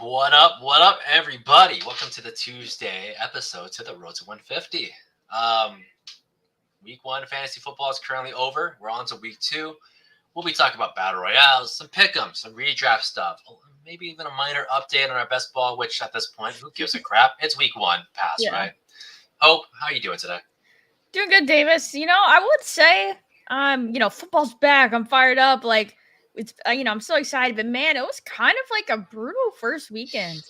What up, everybody? Welcome to the Tuesday episode to the Road to 150. Week 1 fantasy football is currently over. We're on to week 2. We'll be talking about battle royales, some pick'ems, some redraft stuff, maybe even a minor update on our best ball, which at this point, who gives a crap? It's week 1 pass, right? Hope, how are you doing today? Doing good, Davis. I would say, football's back. I'm fired up. It's, I'm so excited. But man, it was kind of like a brutal first weekend.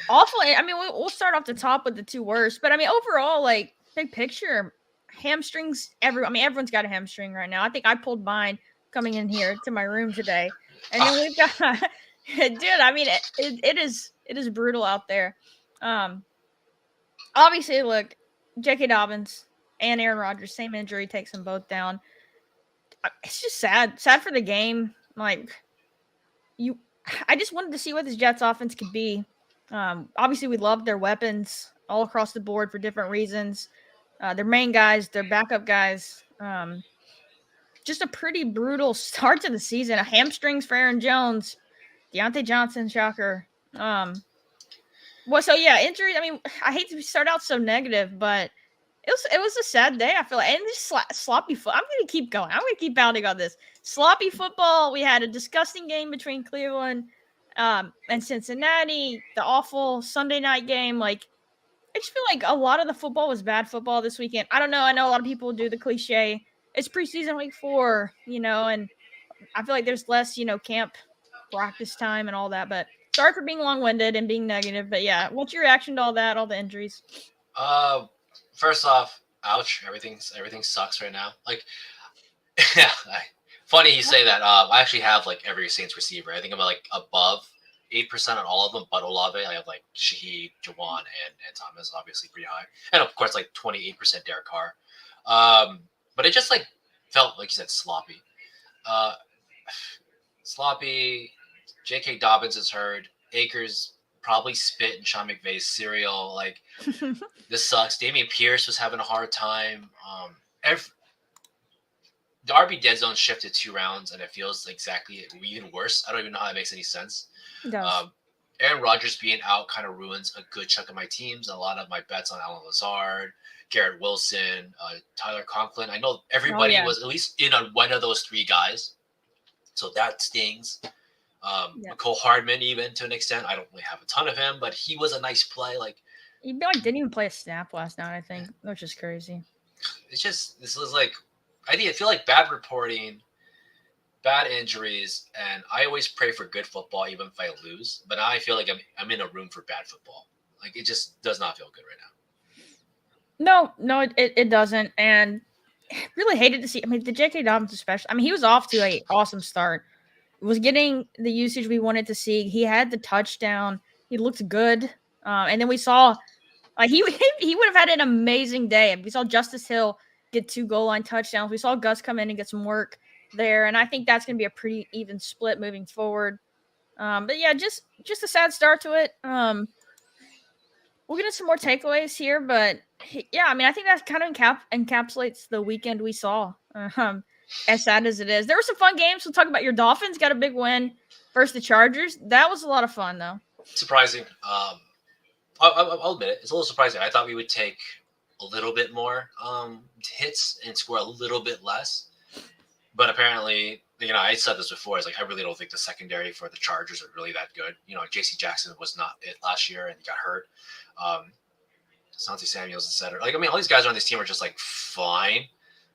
Awful. I mean, we'll start off the top with the two worst. But I mean, overall, like big picture, hamstrings. Everyone's got a hamstring right now. I think I pulled mine coming in here to my room today, and then we've got, dude. I mean, it is brutal out there. Obviously, look, J.K. Dobbins and Aaron Rodgers, same injury, takes them both down. It's just sad for the game. I just wanted to see what this Jets offense could be. Obviously, we love their weapons all across the board for different reasons. Their main guys, their backup guys. Just a pretty brutal start to the season. Hamstrings for Aaron Jones, Deontay Johnson, shocker. Injuries. I mean, I hate to start out so negative, but it was a sad day, I feel like. And this sloppy foot. I'm going to keep going. I'm going to keep pounding on this. Sloppy football. We had a disgusting game between Cleveland and Cincinnati. The awful Sunday night game. I just feel like a lot of the football was bad football this weekend. I don't know. I know a lot of people do the cliche. It's preseason week 4, and I feel like there's less, camp practice time and all that. But sorry for being long-winded and being negative. But yeah, what's your reaction to all that, all the injuries? First off, ouch! Everything sucks right now. Yeah, funny you say that. I actually have every Saints receiver. I think I'm above 8% on all of them, but Olave. I have Shaheed, Jawan, and Thomas, obviously pretty high, and of course 28% Derek Carr. But it just felt like you said sloppy. Sloppy. J.K. Dobbins is hurt. Akers probably spit in Sean McVay's cereal. This sucks. Damian Pierce was having a hard time. The RB dead zone shifted 2 rounds, and it feels exactly even worse. I don't even know how that makes any sense. It does. Aaron Rodgers being out kind of ruins a good chunk of my teams. A lot of my bets on Allen Lazard, Garrett Wilson, Tyler Conklin. I know everybody was at least in on one of those 3 guys, so that stings. Cole Hardman, even to an extent, I don't really have a ton of him, but he was a nice play. He didn't even play a snap last night, I think, which is crazy. It's just this was I feel like bad reporting, bad injuries, and I always pray for good football, even if I lose. But now I feel like I'm in a room for bad football. It just does not feel good right now. No, it doesn't, and really hated to see. I mean, the J.K. Dobbins especially. I mean, he was off to an awesome start. Was getting the usage we wanted to see. He had the touchdown. He looked good. And then we saw he would have had an amazing day. We saw Justice Hill get 2 goal line touchdowns. We saw Gus come in and get some work there. And I think that's going to be a pretty even split moving forward. But yeah, just a sad start to it. We'll get into some more takeaways here. But yeah, I mean, I think that kind of encapsulates the weekend we saw. As sad as it is. There were some fun games. We'll talk about your Dolphins. Got a big win versus the Chargers. That was a lot of fun, though. Surprising. I'll admit it. It's a little surprising. I thought we would take a little bit more hits and score a little bit less. But apparently, I said this before. It's I really don't think the secondary for the Chargers are really that good. J.C. Jackson was not it last year and he got hurt. Asante Samuels, etc. All these guys on this team are just fine.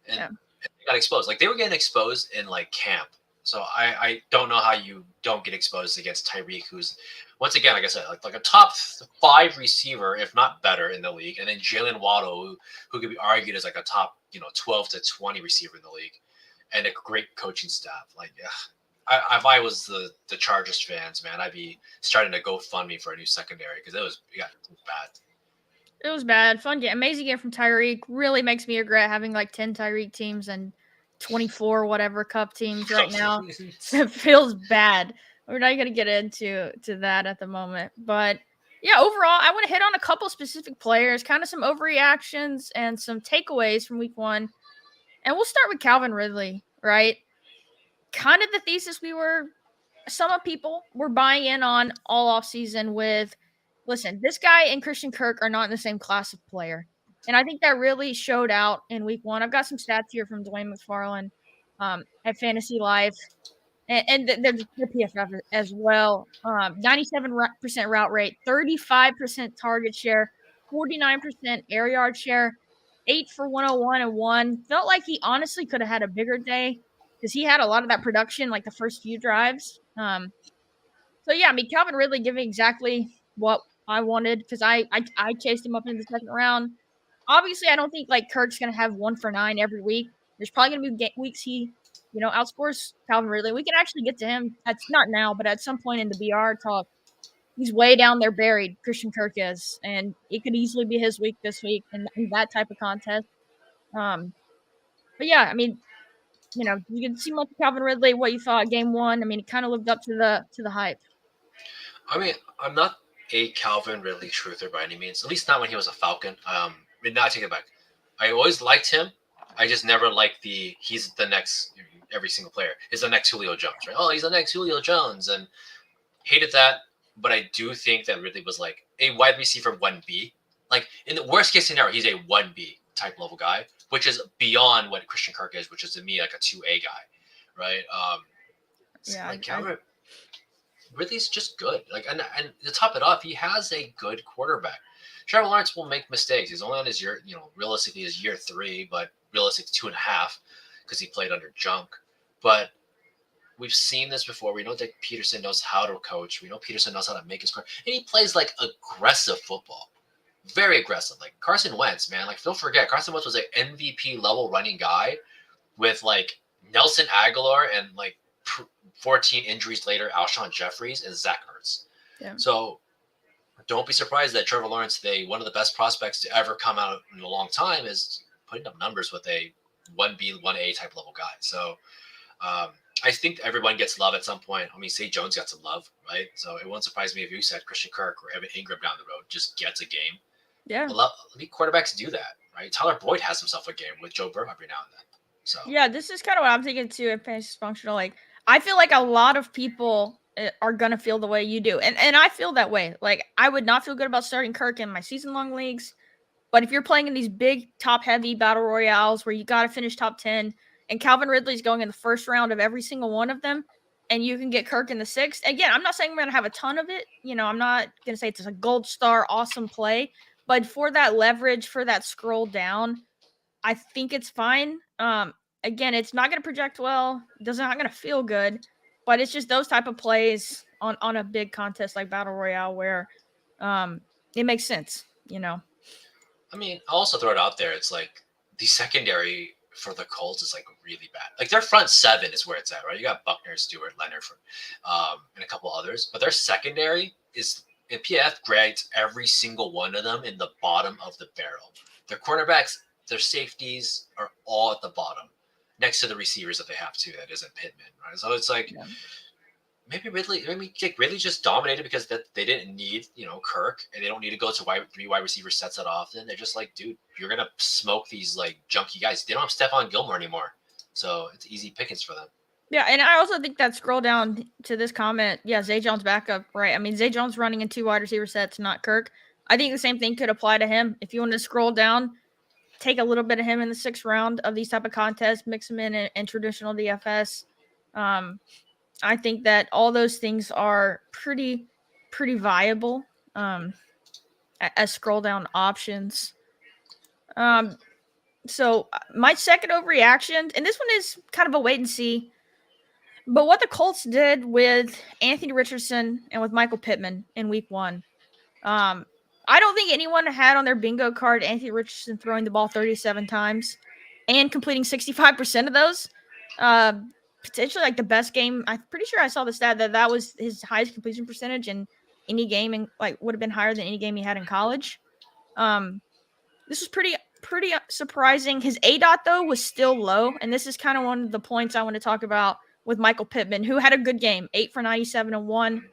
And they got exposed. They were getting exposed in camp. So I don't know how you don't get exposed against Tyreek, who's once again, like I said, like a top 5 receiver, if not better, in the league, and then Jalen Waddle, who could be argued as a top 12 to 20 receiver in the league, and a great coaching staff. If I was the Chargers fans, man, I'd be starting to GoFundMe for a new secondary because it was bad. It was bad. Fun game. Amazing game from Tyreek. Really makes me regret having 10 Tyreek teams and 24 whatever Cup teams right now. So it feels bad. We're not going to get into that at the moment. But yeah, overall, I want to hit on a couple specific players, kind of some overreactions and some takeaways from week 1. And we'll start with Calvin Ridley, right? Kind of the thesis we were some of people were buying in on all off season with, listen, this guy and Christian Kirk are not in the same class of player. And I think that really showed out in week one. I've got some stats here from Dwayne McFarland at Fantasy Life and the PFF as well. 97% route rate, 35% target share, 49% air yard share, 8 for 101 and one. Felt like he honestly could have had a bigger day because he had a lot of that production like the first few drives. So yeah, I mean Calvin Ridley giving exactly what I wanted because I chased him up in the second round. Obviously, I don't think like Kirk's gonna have 1 for 9 every week. There's probably gonna be weeks he, outscores Calvin Ridley. We can actually get to him. That's not now, but at some point in the BR talk, he's way down there buried. Christian Kirk is, and it could easily be his week this week in that type of contest. Um, but yeah, I mean, you can see much of Calvin Ridley. What you thought game one? I mean, it kind of lived up to the hype. I mean, I'm not a Calvin Ridley truther by any means. At least not when he was a Falcon. Not take it back. I always liked him. I just never liked he's the next every single player is the next Julio Jones, right? Oh, he's the next Julio Jones, and hated that. But I do think that Ridley was like a wide receiver 1B. Like in the worst case scenario, he's a 1B type level guy, which is beyond what Christian Kirk is, which is to me like a 2A guy, right? Yeah, like Calvin Ridley's just good. Like and to top it off, he has a good quarterback. Trevor Lawrence will make mistakes. He's only on his year, realistically his year 3, but realistically 2.5 because he played under junk. But we've seen this before. We know that Peterson knows how to coach. We know Peterson knows how to make his career. And he plays like aggressive football. Very aggressive. Like Carson Wentz, man. Like don't forget, Carson Wentz was an MVP level running guy with like Nelson Aguilar and like 14 injuries later, Alshon Jeffries and Zach Ertz. Yeah. So don't be surprised that Trevor Lawrence, one of the best prospects to ever come out in a long time, is putting up numbers with a 1B, 1A type level guy. So I think everyone gets love at some point. I mean, Zay Jones got some love, right? So it won't surprise me if you said Christian Kirk or Evan Ingram down the road just gets a game. Yeah. Elite quarterbacks do that, right? Tyler Boyd has himself a game with Joe Burrow every now and then. So yeah, this is kind of what I'm thinking too. If fantasy functional, like I feel like a lot of people are gonna feel the way you do, and I feel that way. Like I would not feel good about starting Kirk in my season long leagues, but if you're playing in these big top heavy battle royales where you got to finish top 10, and Calvin Ridley's going in the first round of every single one of them, and you can get Kirk in the sixth. Again, I'm not saying I'm gonna have a ton of it. I'm not gonna say it's a gold star awesome play, but for that leverage, for that scroll down, I think it's fine. Again, it's not going to project well. It's not going to feel good, but it's just those type of plays on a big contest like Battle Royale where it makes sense, I mean, I'll also throw it out there. It's like the secondary for the Colts is like really bad. Like their front seven is where it's at, right? You got Buckner, Stewart, Leonard, and a couple others, but their secondary is in PF grades every single one of them in the bottom of the barrel. Their cornerbacks, their safeties are all at the bottom, next to the receivers that they have too. That isn't Pittman, right? So it's like maybe Ridley just dominated because they didn't need Kirk, and they don't need to go to 3 wide receiver sets that often. They're just like, dude, you're gonna smoke these like junky guys. They don't have Stephon Gilmore anymore, so it's easy pickings for them. Yeah, and I also think that scroll down to this comment, yeah, Zay Jones backup, right? I mean, Zay Jones running in 2 wide receiver sets, not Kirk. I think the same thing could apply to him. If you want to scroll down, take a little bit of him in the 6th round of these type of contests, mix him in traditional DFS. I think that all those things are pretty viable as scroll down options. So my second overreaction, and this one is kind of a wait and see, but what the Colts did with Anthony Richardson and with Michael Pittman in week 1, I don't think anyone had on their bingo card Anthony Richardson throwing the ball 37 times and completing 65% of those. Potentially like the best game. I'm pretty sure I saw the stat that was his highest completion percentage in any game, and like would have been higher than any game he had in college. This was pretty surprising. His ADOT though was still low, and this is kind of one of the points I want to talk about with Michael Pittman, who had a good game, 8 for 97 and 1.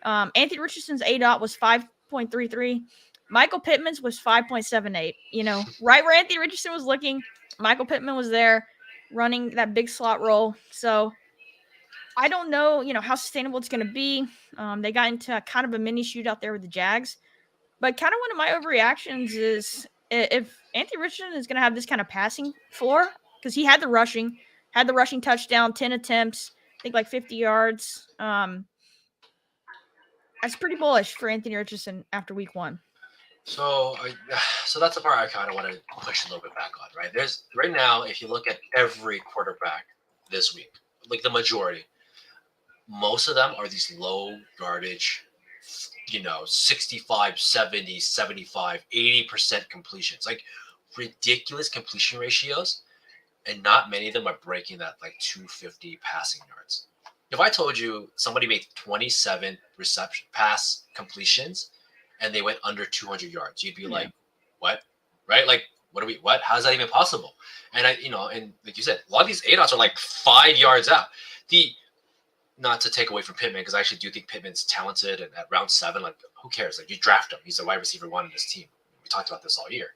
Anthony Richardson's ADOT was 5.33. Michael Pittman's was 5.78. Right where Anthony Richardson was looking, Michael Pittman was there running that big slot role. So I don't know, how sustainable it's going to be. They got into kind of a mini shootout there with the Jags. But kind of one of my overreactions is if Anthony Richardson is going to have this kind of passing floor, because he had the rushing touchdown, 10 attempts, I think like 50 yards. That's pretty bullish for Anthony Richardson after week one. So, so that's the part I kind of want to push a little bit back on, right? There's right now, if you look at every quarterback this week, like the majority, most of them are these low yardage, 65, 70, 75, 80% completions, like ridiculous completion ratios. And not many of them are breaking that like 250 passing yards. If I told you somebody made 27 reception pass completions and they went under 200 yards, you'd be like, what? Right? Like, what? How is that even possible? And and like you said, a lot of these ADOTs are like 5 yards out. Not to take away from Pittman, because I actually do think Pittman's talented, and at round 7, like, who cares? Like, you draft him. He's a wide receiver 1 in this team. We talked about this all year.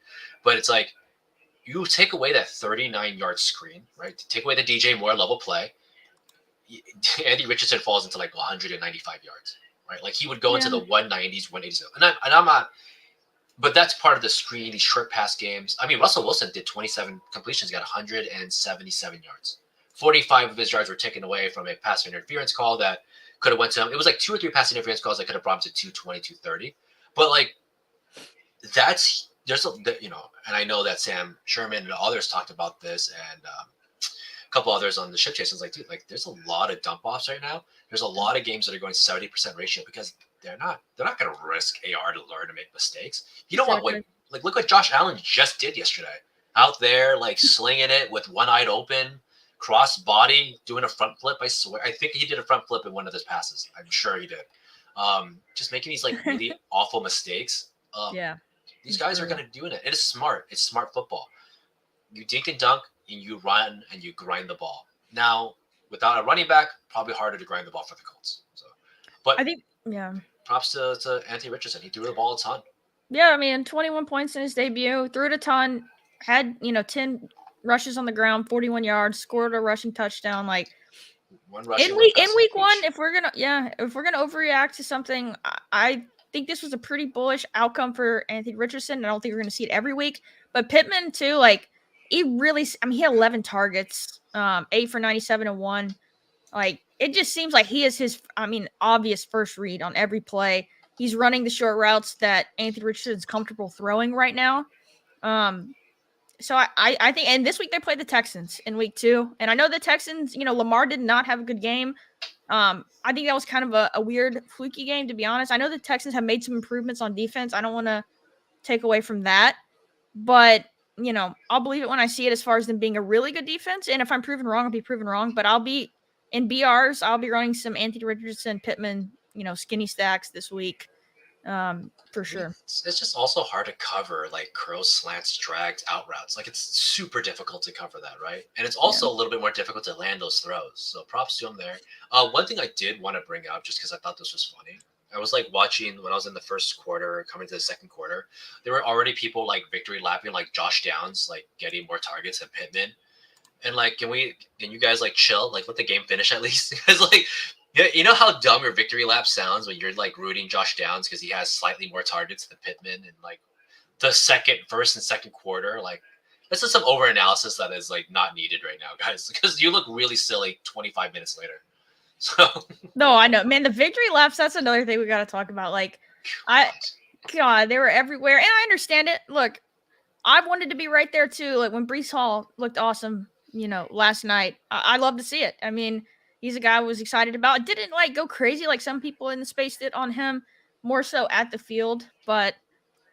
But it's like, you take away that 39-yard screen, right? Take away the DJ Moore level play. Andy Richardson falls into like 195 yards, right? Like he would go into the 190s, 180s. And I'm not, but that's part of the screen, these short pass games. I mean, Russell Wilson did 27 completions, got 177 yards. 45 of his yards were taken away from a pass interference call that could have went to him. It was like 2 or 3 pass interference calls that could have brought him to 220, 230. But like, there's and I know that Sam Sherman and others talked about this, and a couple others on the ship chase. It's like, dude, like there's a lot of dump offs right now. There's a lot of games that are going 70% ratio because they're not going to risk AR to learn to make mistakes. You don't want like look what Josh Allen just did yesterday, out there like slinging it with one eye open, cross body, doing a front flip. I swear, I think he did a front flip in one of his passes. I'm sure he did. Just making these like really awful mistakes. These guys are going to do it. It is smart. It's smart football. You dink and dunk, and you run, and you grind the ball. Now, without a running back, probably harder to grind the ball for the Colts. So, but I think, props to Anthony Richardson. He threw the ball a ton. Yeah, I mean, 21 points in his debut, threw it a ton, had, 10 rushes on the ground, 41 yards, scored a rushing touchdown. Like, one rushing, in week one, if we're gonna overreact to something, I think this was a pretty bullish outcome for Anthony Richardson. I don't think we're gonna see it every week, but Pittman too. Like he had 11 targets, 8 for 97 and 1. Like it just seems like he is his, obvious first read on every play. He's running the short routes that Anthony Richardson's comfortable throwing right now. So I think, and this week they played the Texans in week 2. And I know the Texans, Lamar did not have a good game. I think that was kind of a weird, fluky game, to be honest. I know the Texans have made some improvements on defense. I don't want to take away from that. But, I'll believe it when I see it as far as them being a really good defense. And if I'm proven wrong, I'll be proven wrong. But I'll be in BRs. I'll be running some Anthony Richardson, Pittman, skinny stacks this week. For sure. It's just also hard to cover like curls, slants, drags, out routes. Like it's super difficult to cover that, right? And it's also a little bit more difficult to land those throws. So props to him there. One thing I did want to bring up, just because I thought this was funny, I was like watching when I was in the first quarter, coming to the second quarter, there were already people like victory lapping, like Josh Downs, like getting more targets than Pittman. And like, can you guys like chill, like let the game finish at least? Because like, yeah, you know how dumb your victory lap sounds when you're like rooting Josh Downs because he has slightly more targets than Pittman in like the first and second quarter. Like this is some over analysis that is like not needed right now, guys, because you look really silly 25 minutes later. So no, I know, man. The victory laps. That's another thing we got to talk about. Like, God, they were everywhere, and I understand it. Look, I wanted to be right there too. Like when Breece Hall looked awesome, last night. I love to see it. I mean, he's a guy I was excited about. It didn't like go crazy like some people in the space did on him. More so at the field, but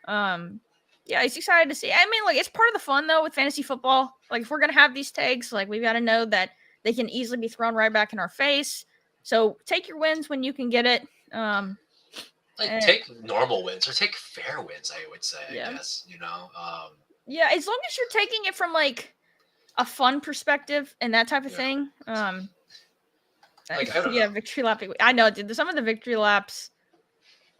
yeah, he's excited to see. I mean, like it's part of the fun though with fantasy football. Like if we're gonna have these tags, like we've got to know that they can easily be thrown right back in our face. So take your wins when you can get it. Take normal wins or take fair wins, I would say. I guess Yeah, as long as you're taking it from like a fun perspective and that type of thing. Like, I don't know. Victory lap. I know, dude. Some of the victory laps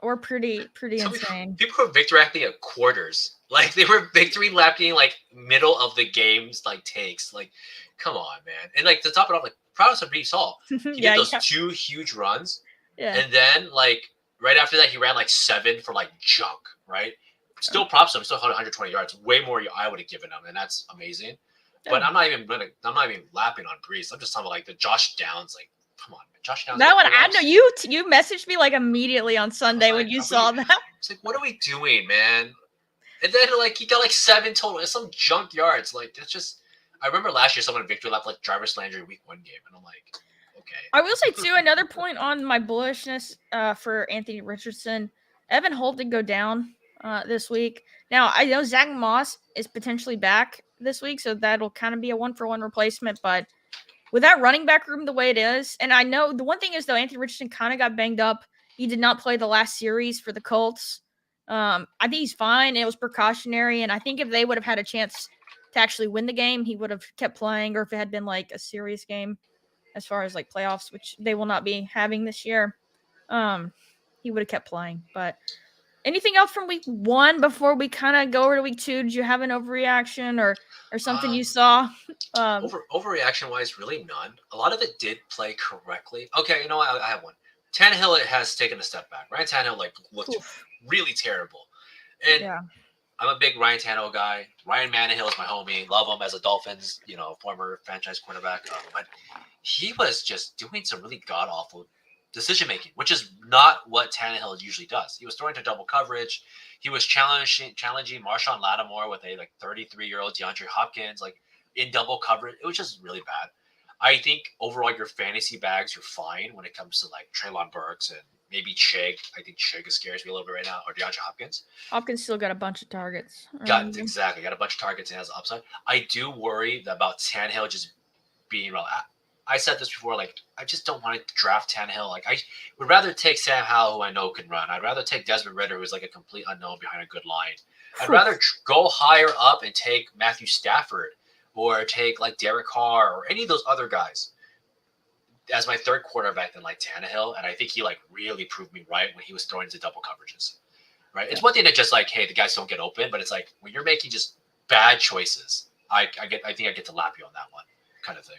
were pretty Some insane. people were victory lapping at quarters. Like they were victory lapping like middle of the game's like takes. Like, come on, man. And like to top it off, like proud of Reese Hall. He did Yeah, those yeah, two huge runs, yeah. and then like right after that, he ran like 7 for like junk. Right. Still props to him. Still 120 yards. Way more I would have given him, and that's amazing. But Yeah. I'm not even lapping on Brees. I'm just talking about like the Josh Downs. Like, come on, man. Josh Downs. That one, I know you messaged me like immediately on Sunday when you saw that. It's like, what are we doing, man? And then like he got like 7 total. It's some junk yards. Like it's just. I remember last year someone victory lap like Jarvis Landry week 1 game, and I'm like, okay. I will say too, another point on my bullishness for Anthony Richardson. Evan Holt did go down this week. Now I know Zach Moss is potentially back this week, so that'll kind of be a 1-for-1 replacement. But with that running back room the way it is, and I know the one thing is though, Anthony Richardson kind of got banged up. He did not play the last series for the Colts. I think he's fine. It was precautionary, and I think if they would have had a chance to actually win the game, he would have kept playing, or if it had been like a serious game as far as like playoffs, which they will not be having this year, he would have kept playing. But anything else from week 1 before we kind of go over to week 2? Did you have an overreaction or something you saw? Overreaction wise, really none. A lot of it did play correctly. Okay, you know what? I have one. Tannehill has taken a step back. Ryan Tannehill like looked really terrible, and Yeah. I'm a big Ryan Tannehill guy. Ryan Mannahill is my homie. Love him as a Dolphins, former franchise quarterback. But he was just doing some really god awful decision making, which is not what Tannehill usually does. He was throwing to double coverage. He was challenging Marshawn Lattimore with a like 33-year-old DeAndre Hopkins like in double coverage. It was just really bad. I think overall your fantasy bags you're fine when it comes to like Treylon Burks and maybe Chig. I think Chig scares me a little bit right now, or DeAndre Hopkins. Hopkins still got a bunch of targets. Got a bunch of targets and has upside. I do worry about Tannehill just being real. I said this before, like I just don't want to draft Tannehill. Like I would rather take Sam Howell, who I know can run. I'd rather take Desmond Ridder, who's like a complete unknown behind a good line. I'd rather go higher up and take Matthew Stafford or take like Derek Carr or any of those other guys as my third quarterback than like Tannehill. And I think he like really proved me right when he was throwing into double coverages. Right? It's one thing to just like, hey, the guys don't get open, but it's like when you're making just bad choices, I think I get to lap you on that one kind of thing.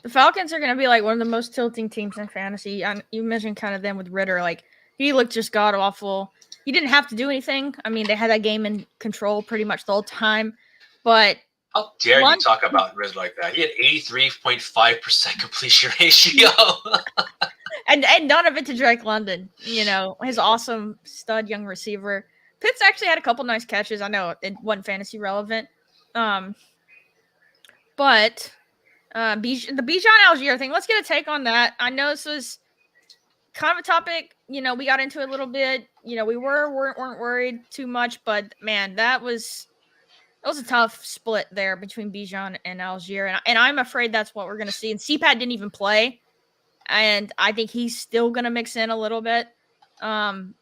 The Falcons are going to be like one of the most tilting teams in fantasy. You mentioned kind of them with Ridder. Like he looked just god awful. He didn't have to do anything. I mean, they had that game in control pretty much the whole time. But how dare you talk about Ridder like that? He had 83.5% completion ratio. and none of it to Drake London, his awesome stud young receiver. Pitts actually had a couple nice catches. I know it wasn't fantasy relevant. But the Bijan Algier thing, let's get a take on that. I know this was kind of a topic, we got into it a little bit. We weren't worried too much, but man, that was a tough split there between Bijan and Algier. And I'm afraid that's what we're going to see. And CPAT didn't even play. And I think he's still going to mix in a little bit. I'm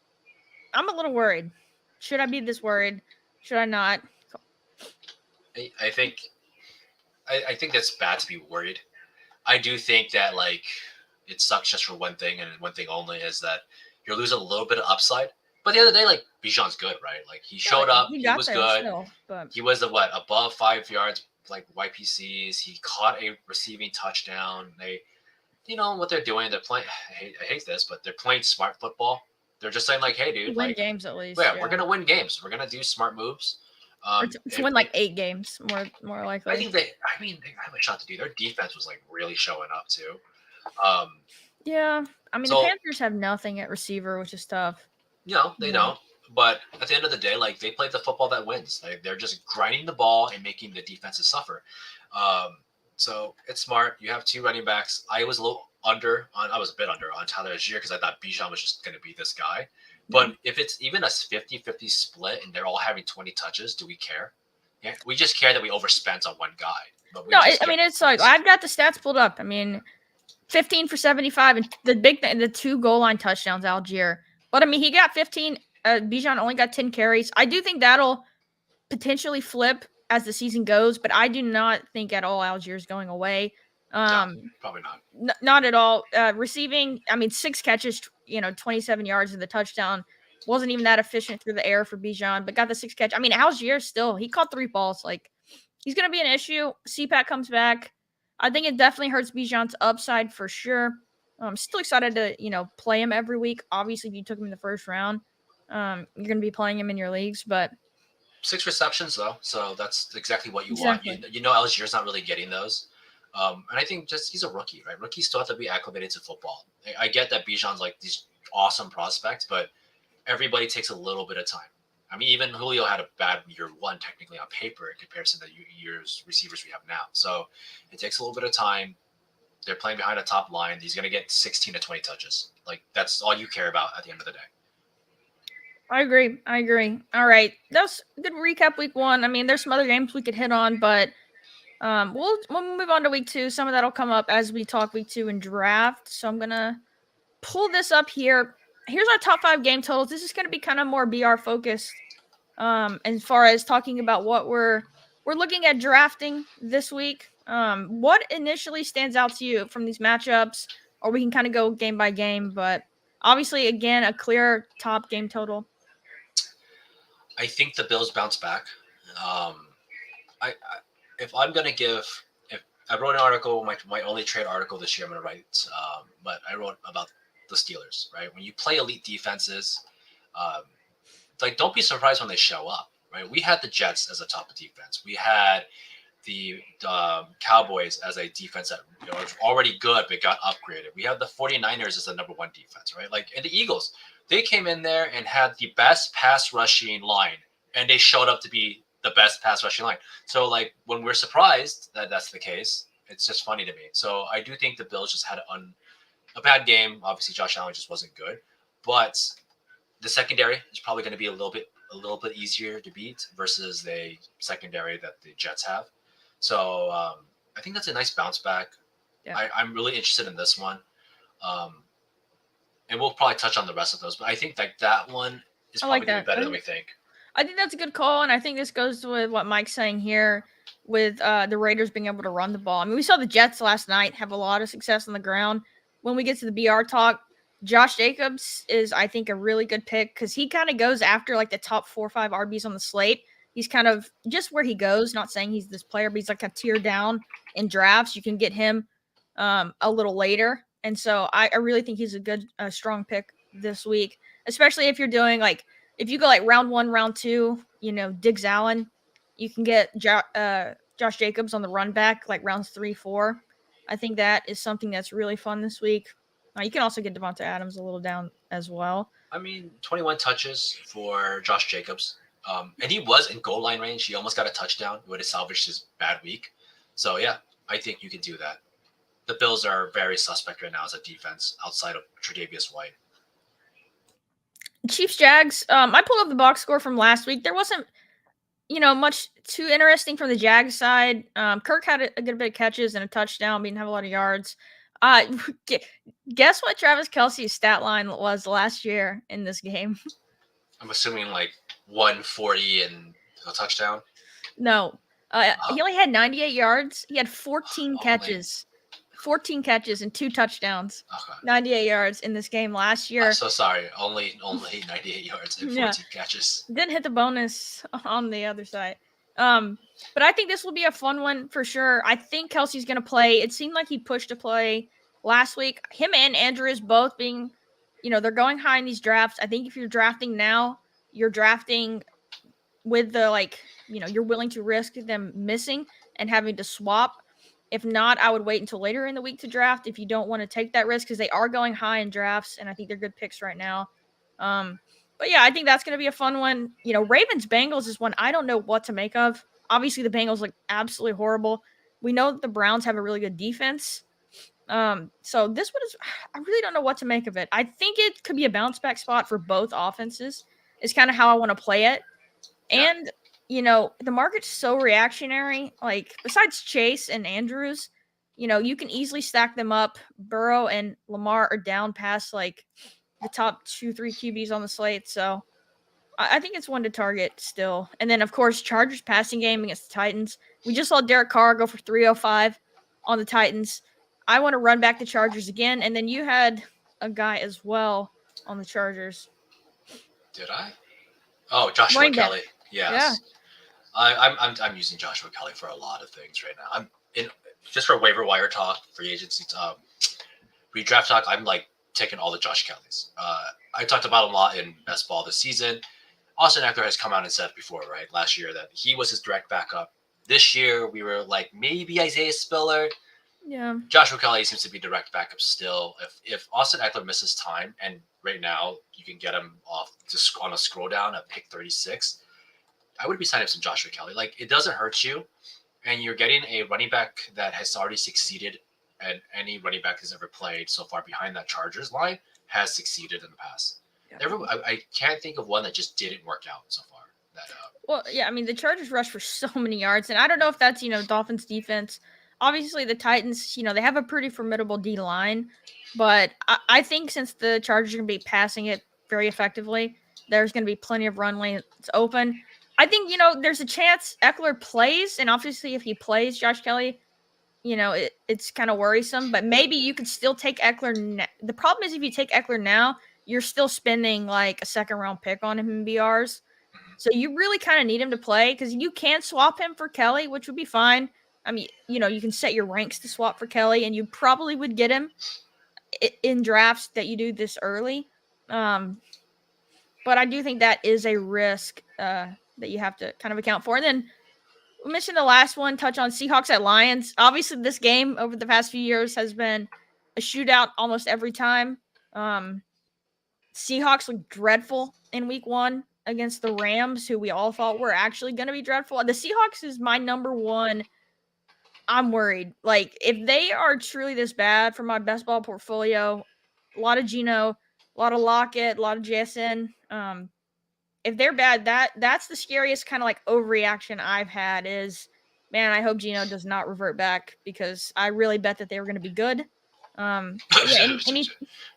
a little worried. Should I be this worried? Should I not? I think that's bad to be worried. I do think that like it sucks just for one thing and one thing only is that you're losing a little bit of upside. But the other day, like Bijan's good, right? Like he showed up, he was good. Still, but... He was above 5 yards, like YPCs. He caught a receiving touchdown. They, what they're doing. They're playing. I hate this, but they're playing smart football. They're just saying like, hey, dude, win games at least. Yeah, we're gonna win games. We're gonna do smart moves. To win like 8 games, more likely. I think they have a shot to do. Their defense was like really showing up too. Yeah, I mean the Panthers have nothing at receiver, which is tough. They don't. But at the end of the day, like they play the football that wins. Like, they're just grinding the ball and making the defenses suffer. So it's smart. You have 2 running backs. I was a bit under on Tyler Algier because I thought Bijan was just going to be this guy. But if it's even a 50-50 split and they're all having 20 touches, do we care? Yeah, we just care that we overspent on one guy. But it's like I've got the stats pulled up. I mean, 15 for 75 and the 2 goal line touchdowns, Algier. But I mean, he got 15. Bijan only got 10 carries. I do think that'll potentially flip as the season goes, but I do not think at all Algier is going away. No, probably not. Not at all. Receiving, I mean, 6 catches, 27 yards in the touchdown. Wasn't even that efficient through the air for Bijan, but got the 6 catch. I mean, Algier still, he caught 3 balls. Like, he's going to be an issue. CPAC comes back. I think it definitely hurts Bijan's upside for sure. I'm still excited to, play him every week. Obviously, if you took him in the first round, you're going to be playing him in your leagues, but 6 receptions though, so that's exactly what you want. exactly. Algier's not really getting those, and I think just he's a rookie, right? Rookies still have to be acclimated to football. I get that Bijan's like these awesome prospects, but everybody takes a little bit of time. I mean, even Julio had a bad year one technically on paper in comparison to the years receivers we have now. So it takes a little bit of time. They're playing behind a top line. He's going to get 16 to 20 touches. Like, that's all you care about at the end of the day. I agree. All right. That's a good recap week 1. I mean, there's some other games we could hit on, but we'll move on to week 2. Some of that'll come up as we talk week 2 and draft. So I'm going to pull this up here. Here's our top 5 game totals. This is going to be kind of more BR focused. As far as talking about what we're looking at drafting this week. What initially stands out to you from these matchups, or we can kind of go game by game, but obviously, again, a clear top game total. I think the Bills bounce back. If I'm gonna give, if I wrote an article, my only trade article this year, I'm gonna write, but I wrote about the Steelers. Right, when you play elite defenses, like don't be surprised when they show up. Right, we had the Jets as a top defense. We had the Cowboys as a defense that was already good but got upgraded. We have the 49ers as the number 1 defense, right? Like, and the Eagles, they came in there and had the best pass rushing line, and they showed up to be the best pass rushing line. So, like, when we're surprised that that's the case, it's just funny to me. So I do think the Bills just had a bad game. Obviously, Josh Allen just wasn't good, but the secondary is probably going to be a little bit easier to beat versus the secondary that the Jets have. So I think that's a nice bounce back. Yeah. I'm really interested in this one. And we'll probably touch on the rest of those, but I think that one is probably going to be better than we think. I think that's a good call, and I think this goes with what Mike's saying here with the Raiders being able to run the ball. I mean, we saw the Jets last night have a lot of success on the ground. When we get to the BR talk, Josh Jacobs is, I think, a really good pick because he kind of goes after like the top 4 or 5 RBs on the slate. He's kind of just where he goes, not saying he's this player, but he's like a tier down in drafts. You can get him a little later. And so I really think he's a good, strong pick this week, especially if you're doing like, if you go like round 1, round 2, Diggs Allen, you can get Josh Jacobs on the run back like rounds 3, 4. I think that is something that's really fun this week. You can also get Devonta Adams a little down as well. I mean, 21 touches for Josh Jacobs. And he was in goal line range. He almost got a touchdown. He would have salvaged his bad week. So, yeah, I think you can do that. The Bills are very suspect right now as a defense outside of Tre'Davious White. Chiefs Jags. I pulled up the box score from last week. There wasn't, much too interesting from the Jags side. Kirk had a good bit of catches and a touchdown. Didn't have a lot of yards. Guess what Travis Kelce's stat line was last year in this game? I'm assuming like 140 and a touchdown. No, he only had 98 yards. He had 14 catches. 14 catches and 2 touchdowns. Okay. 98 yards in this game last year. I'm so sorry. Only 98 yards and 14 catches. Didn't hit the bonus on the other side. But I think this will be a fun one for sure. I think Kelce's going to play. It seemed like he pushed to play last week. Him and Andrews both being, they're going high in these drafts. I think if you're drafting now, you're drafting with the, you're willing to risk them missing and having to swap. If not, I would wait until later in the week to draft if you don't want to take that risk because they are going high in drafts, and I think they're good picks right now. But yeah, I think that's going to be a fun one. Ravens-Bengals is one I don't know what to make of. Obviously, the Bengals look absolutely horrible. We know that the Browns have a really good defense. So this one is, I really don't know what to make of it. I think it could be a bounce back spot for both offenses. Is kind of how I want to play it. Yeah. And the market's so reactionary. Like, besides Chase and Andrews, you can easily stack them up. Burrow and Lamar are down past, like, the top 2, 3 QBs on the slate. So, I think it's one to target still. And then, of course, Chargers passing game against the Titans. We just saw Derek Carr go for 305 on the Titans. I want to run back the Chargers again. And then you had a guy as well on the Chargers. Did I? Oh, Joshua Running back. Kelly. Yeah. Yes. I'm using Joshua Kelly for a lot of things right now. I'm in just for waiver wire talk, free agency, redraft talk. I'm like taking all the Josh Kellys. I talked about him a lot in best ball this season. Austin Eckler has come out and said before, right, last year that he was his direct backup. This year we were like maybe Isaiah Spiller. Yeah. Joshua Kelly seems to be direct backup still. If Austin Eckler misses time, and right now you can get him off just on a scroll down at pick 36, I would be signing up some Joshua Kelly. Like it doesn't hurt you, and you're getting a running back that has already succeeded, and any running back who's ever played so far behind that Chargers line has succeeded in the past. Yeah. I can't think of one that just didn't work out so far. That Well, yeah, I mean, the Chargers rush for so many yards, and I don't know if that's, Dolphins defense. Obviously, the Titans, they have a pretty formidable D line, but I think since the Chargers are going to be passing it very effectively, there's going to be plenty of run lanes open. I think, there's a chance Eckler plays, and obviously, if he plays Josh Kelly, it's kind of worrisome, but maybe you could still take Eckler. The problem is if you take Eckler now, you're still spending like a second round pick on him in BRs. So you really kind of need him to play because you can swap him for Kelly, which would be fine. I mean, you can set your ranks to swap for Kelly, and you probably would get him in drafts that you do this early. But I do think that is a risk that you have to kind of account for. And then we mentioned the last one, touch on Seahawks at Lions. Obviously, this game over the past few years has been a shootout almost every time. Seahawks looked dreadful in week 1 against the Rams, who we all thought were actually going to be dreadful. The Seahawks is my number one. I'm worried. Like, if they are truly this bad for my best ball portfolio, a lot of Geno, a lot of Lockett, a lot of JSN. If they're bad, that's the scariest kind of like overreaction I've had is, man, I hope Geno does not revert back because I really bet that they were going to be good. But yeah, any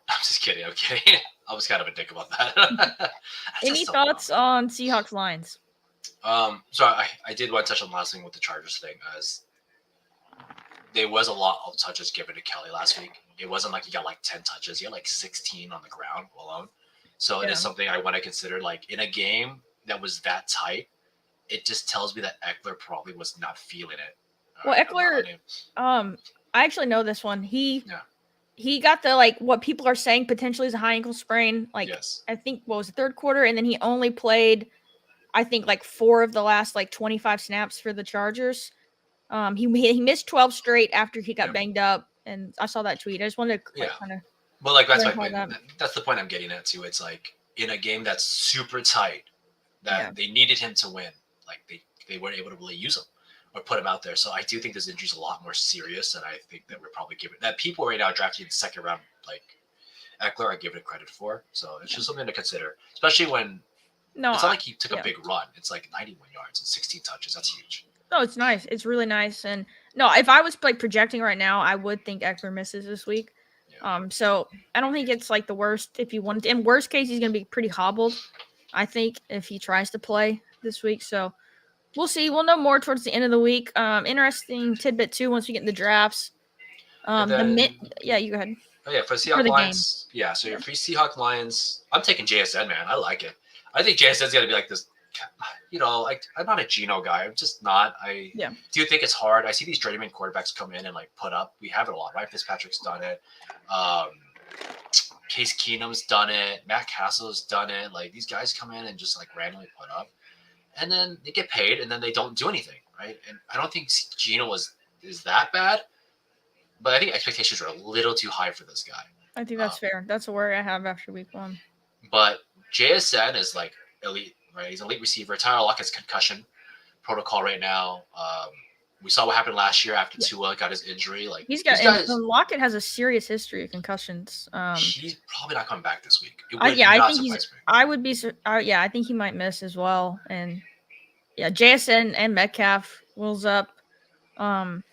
I'm just kidding. I'm kidding. I was kind of a dick about that. any thoughts on Seahawks Lions? So I did want to touch on the last thing with the Chargers thing, as there was a lot of touches given to Kelly last week. It wasn't like he got like 10 touches. He had like 16 on the ground alone. So it is something I want to consider. Like in a game that was that tight, it just tells me that Eckler probably was not feeling it. Well, Eckler, I actually know this one. He got the like what people are saying potentially is a high ankle sprain. Like I think what was the third quarter, and then he only played, I think like 4 of the last like 25 snaps for the Chargers. He missed 12 straight after he got banged up, and I saw that tweet. I just wanted to kind of. Well, like that's my point. That's the point I'm getting at too. It's like in a game that's super tight, that they needed him to win. Like they weren't able to really use him or put him out there. So I do think this injury is a lot more serious than I think that we're probably giving. That people right now drafting in the second round, like Eckler, are giving it credit for. So it's just something to consider, especially when it's not like he took a big run. It's like 91 yards and 16 touches. That's huge. No, it's nice. It's really nice. And no, if I was like projecting right now, I would think Eckler misses this week. So I don't think it's like the worst if you wanted to. In worst case, he's going to be pretty hobbled, I think, if he tries to play this week. So we'll see. We'll know more towards the end of the week. Interesting tidbit too once we get in the drafts. You go ahead. Oh yeah, for Seahawks Lions. Game. Yeah, so your free Seahawks Lions. I'm taking JSN, man. I like it. I think JSN's going to be like this. Like I'm not a Geno guy. I'm just not. I do think it's hard. I see these journeyman quarterbacks come in and like put up. We have it a lot. Ryan Fitzpatrick's done it. Case Keenum's done it. Matt Castle's done it. Like these guys come in and just like randomly put up, and then they get paid, and then they don't do anything, right? And I don't think Geno is that bad, but I think expectations are a little too high for this guy. I think that's fair. That's a worry I have after week 1. But JSN is like elite. Right, he's an elite receiver. Tyler Lockett's concussion protocol right now. We saw what happened last year after Tua got his injury. Like Lockett has a serious history of concussions. He's probably not coming back this week. I think he might miss as well. And JSN and Metcalf wills up. I'm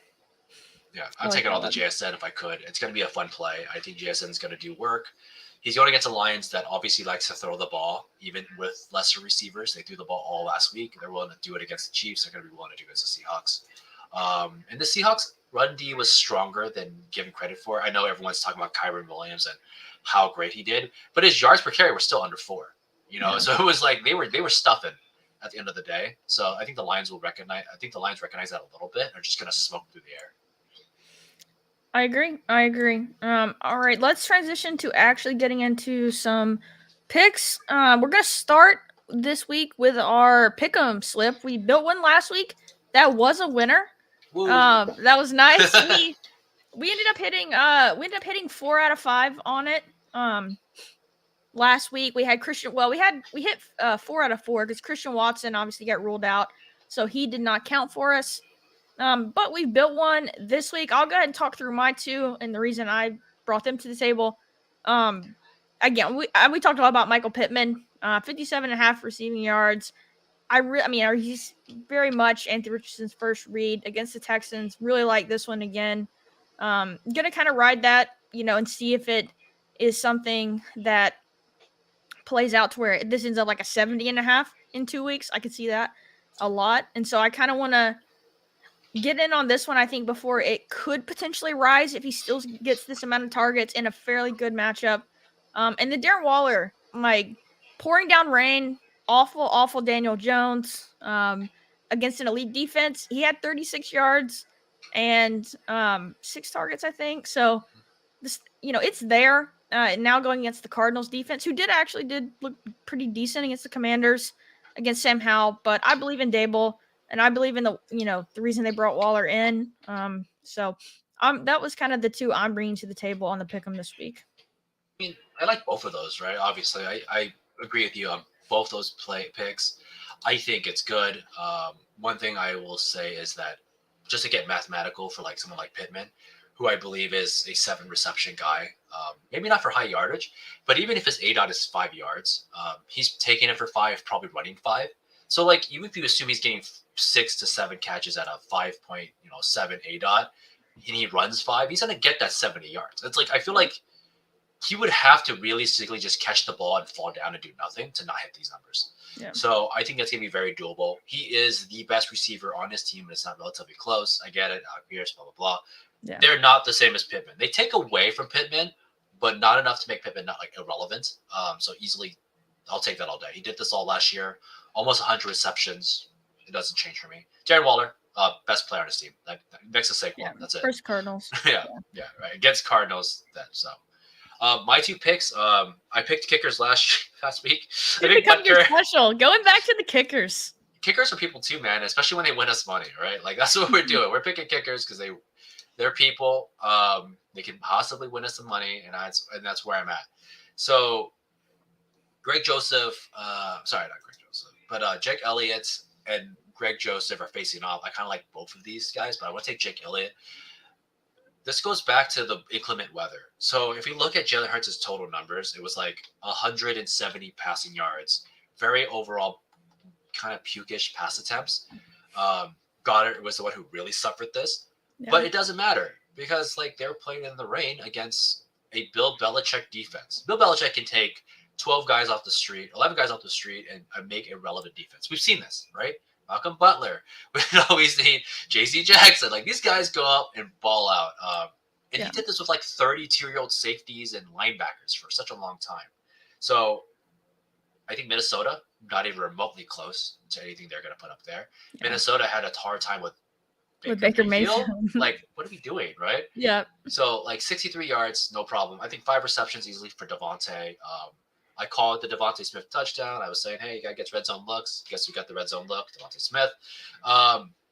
taking all the JSN if I could. It's going to be a fun play. I think JSN's going to do work. He's going against a Lions that obviously likes to throw the ball, even with lesser receivers. They threw the ball all last week. They're willing to do it against the Chiefs. They're going to be willing to do it against the Seahawks. And the Seahawks run D was stronger than given credit for. I know everyone's talking about Kyron Williams and how great he did, but his yards per carry were still under 4. Yeah. So it was like they were stuffing at the end of the day. So I think the Lions will recognize. I think the Lions recognize that a little bit. They're just gonna smoke through the air. I agree. I agree. All right, let's transition to actually getting into some picks. We're gonna start this week with our pick'em slip. We built one last week. That was a winner. Woo! That was nice. We ended up hitting 4 out of 5 on it. Last week we had Christian. Well, we hit 4 out of 4 because Christian Watson obviously got ruled out, so he did not count for us. But we built one this week. I'll go ahead and talk through my two and the reason I brought them to the table. Um, Again, we talked a lot about Michael Pittman, 57 and a half receiving yards. I mean, he's very much Anthony Richardson's first read against the Texans. Really like this one again. Gonna kind of ride that, and see if it is something that plays out to where this ends up like a 70 and a half in 2 weeks. I could see that a lot. And so I kind of want to get in on this one, I think, before it could potentially rise if he still gets this amount of targets in a fairly good matchup. And the Darren Waller, like pouring down rain, awful Daniel Jones against an elite defense. He had 36 yards and 6 targets, I think. So this, it's there. Now going against the Cardinals defense, who did look pretty decent against the Commanders against Sam Howell, but I believe in Dable and I believe in the reason they brought Waller in. So that was kind of the two I'm bringing to the table on the pick'em this week. I mean, I like both of those, right? Obviously, I agree with you on both those play picks. I think it's good. One thing I will say is that just to get mathematical for like someone like Pittman, who I believe is a 7 reception guy, maybe not for high yardage, but even if his A dot is 5 yards, he's taking it for 5, probably running 5. So like even if you assume he's getting 6 to 7 catches at a 5.7 A dot, and he runs 5, he's gonna get that 70 yards. It's like I feel like he would have to realistically just catch the ball and fall down and do nothing to not hit these numbers. Yeah. So I think that's going to be very doable. He is the best receiver on his team, and it's not relatively close. I get it. Pierce, blah, blah, blah. Yeah. They're not the same as Pittman. They take away from Pittman, but not enough to make Pittman not like irrelevant. So easily, I'll take that all day. He did this all last year, almost 100 receptions. It doesn't change for me. Darren Waller, best player on his team. Next to Saquon. Yeah. That's it. First Cardinals. yeah, right. Against Cardinals, that so. My two picks. I picked kickers last week. It becomes your special. Going back to the kickers. Kickers are people too, man. Especially when they win us money, right? Like that's what we're doing. We're picking kickers because they're people. They can possibly win us some money, and that's where I'm at. So, Greg Joseph. Sorry, not Greg Joseph, but Jake Elliott and Greg Joseph are facing off. I kind of like both of these guys, but I want to take Jake Elliott. This goes back to the inclement weather. So if you look at Jalen Hurts' total numbers, it was like 170 passing yards, very overall kind of pukish pass attempts. Goddard was the one who really suffered this, but it doesn't matter because like they're playing in the rain against a Bill Belichick defense. Bill Belichick can take 12 guys off the street, 11 guys off the street, and make a relevant defense. We've seen this, right? Malcolm Butler. We always need J.C. Jackson. Like these guys go out and ball out. And he did this with like 32-year-old safeties and linebackers for such a long time. So I think Minnesota, not even remotely close to anything they're going to put up there. Yeah. Minnesota had a hard time with Baker Mayfield. Like, what are we doing, right? Yeah. So like 63 yards, no problem. I think 5 receptions easily for Devontae. I called the Devontae Smith touchdown. I was saying, hey, you guy gets red zone looks. Guess who got the red zone look? Devontae Smith.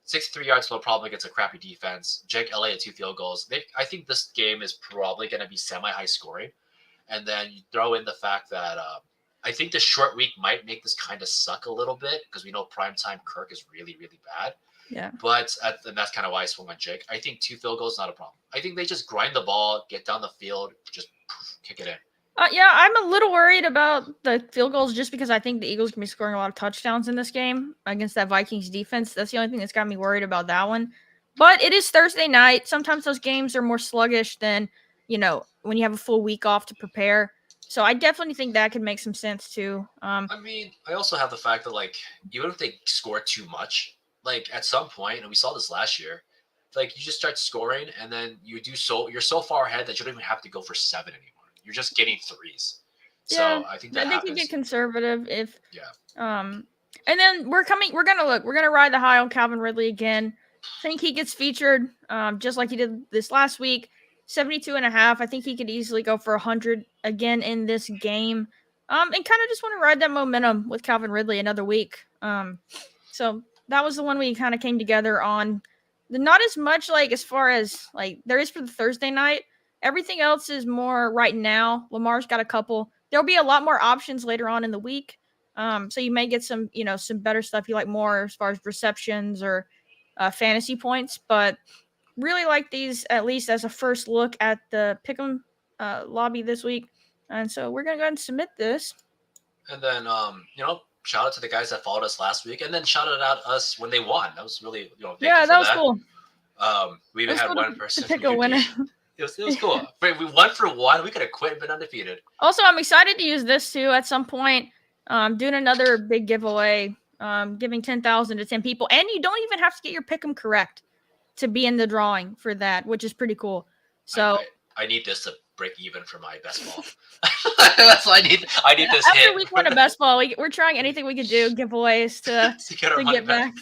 63 yards, no problem against a crappy defense. Jake Elliott, 2 field goals. I think this game is probably going to be semi-high scoring. And then you throw in the fact that I think the short week might make this kind of suck a little bit because we know primetime Kirk is really, really bad. Yeah. But and that's kind of why I swung on Jake. I think 2 field goals, not a problem. I think they just grind the ball, get down the field, just kick it in. Yeah, I'm a little worried about the field goals just because I think the Eagles can be scoring a lot of touchdowns in this game against that Vikings defense. That's the only thing that's got me worried about that one. But it is Thursday night. Sometimes those games are more sluggish than, when you have a full week off to prepare. So I definitely think that could make some sense too. I mean, I also have the fact that like even if they score too much, like at some point, and we saw this last year, like you just start scoring and then you're so far ahead that you don't even have to go for 7 anymore. You're just getting 3s. Yeah, So I think that they could get happens. conservative if Yeah. um and then we're gonna ride the high on Calvin Ridley again. I think he gets featured just like he did this last week. 72 and a half. I think he could easily go for 100 again in this game. And kind of just want to ride that momentum with Calvin Ridley another week. So that was the one we kind of came together on. Not as much like as far as like there is for the Thursday night. Everything else is more right now. Lamar's got a couple. There'll be a lot more options later on in the week. So you may get some, some better stuff you like more as far as receptions or fantasy points. But really like these at least as a first look at the Pick'em lobby this week. And so we're gonna go ahead and submit this. And then shout out to the guys that followed us last week, and then shouted out us when they won. That was really thank you Yeah, for that was that. cool. We It was had cool one to person pick a who winner. beat. It was cool. We won for one. We could have quit and been undefeated. Also, I'm excited to use this too at some point. Doing another big giveaway, giving 10,000 to 10 people, and you don't even have to get your pick'em correct to be in the drawing for that, which is pretty cool. So I need this to break even for my best ball. That's what I need. I need this after hit week one of best ball, we're trying anything we could do, giveaways to get our to money get back.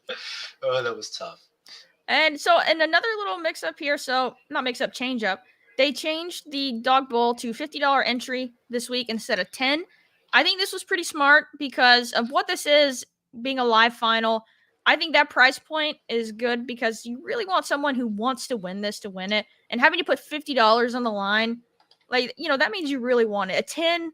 back. Oh, that was tough. And so, and another little mix up here. So, not mix up, change up. They changed the dog bowl to $50 entry this week instead of 10. I think this was pretty smart because of what this is being a live final. I think that price point is good because you really want someone who wants to win this to win it. And having to put $50 on the line, like, that means you really want it. A 10,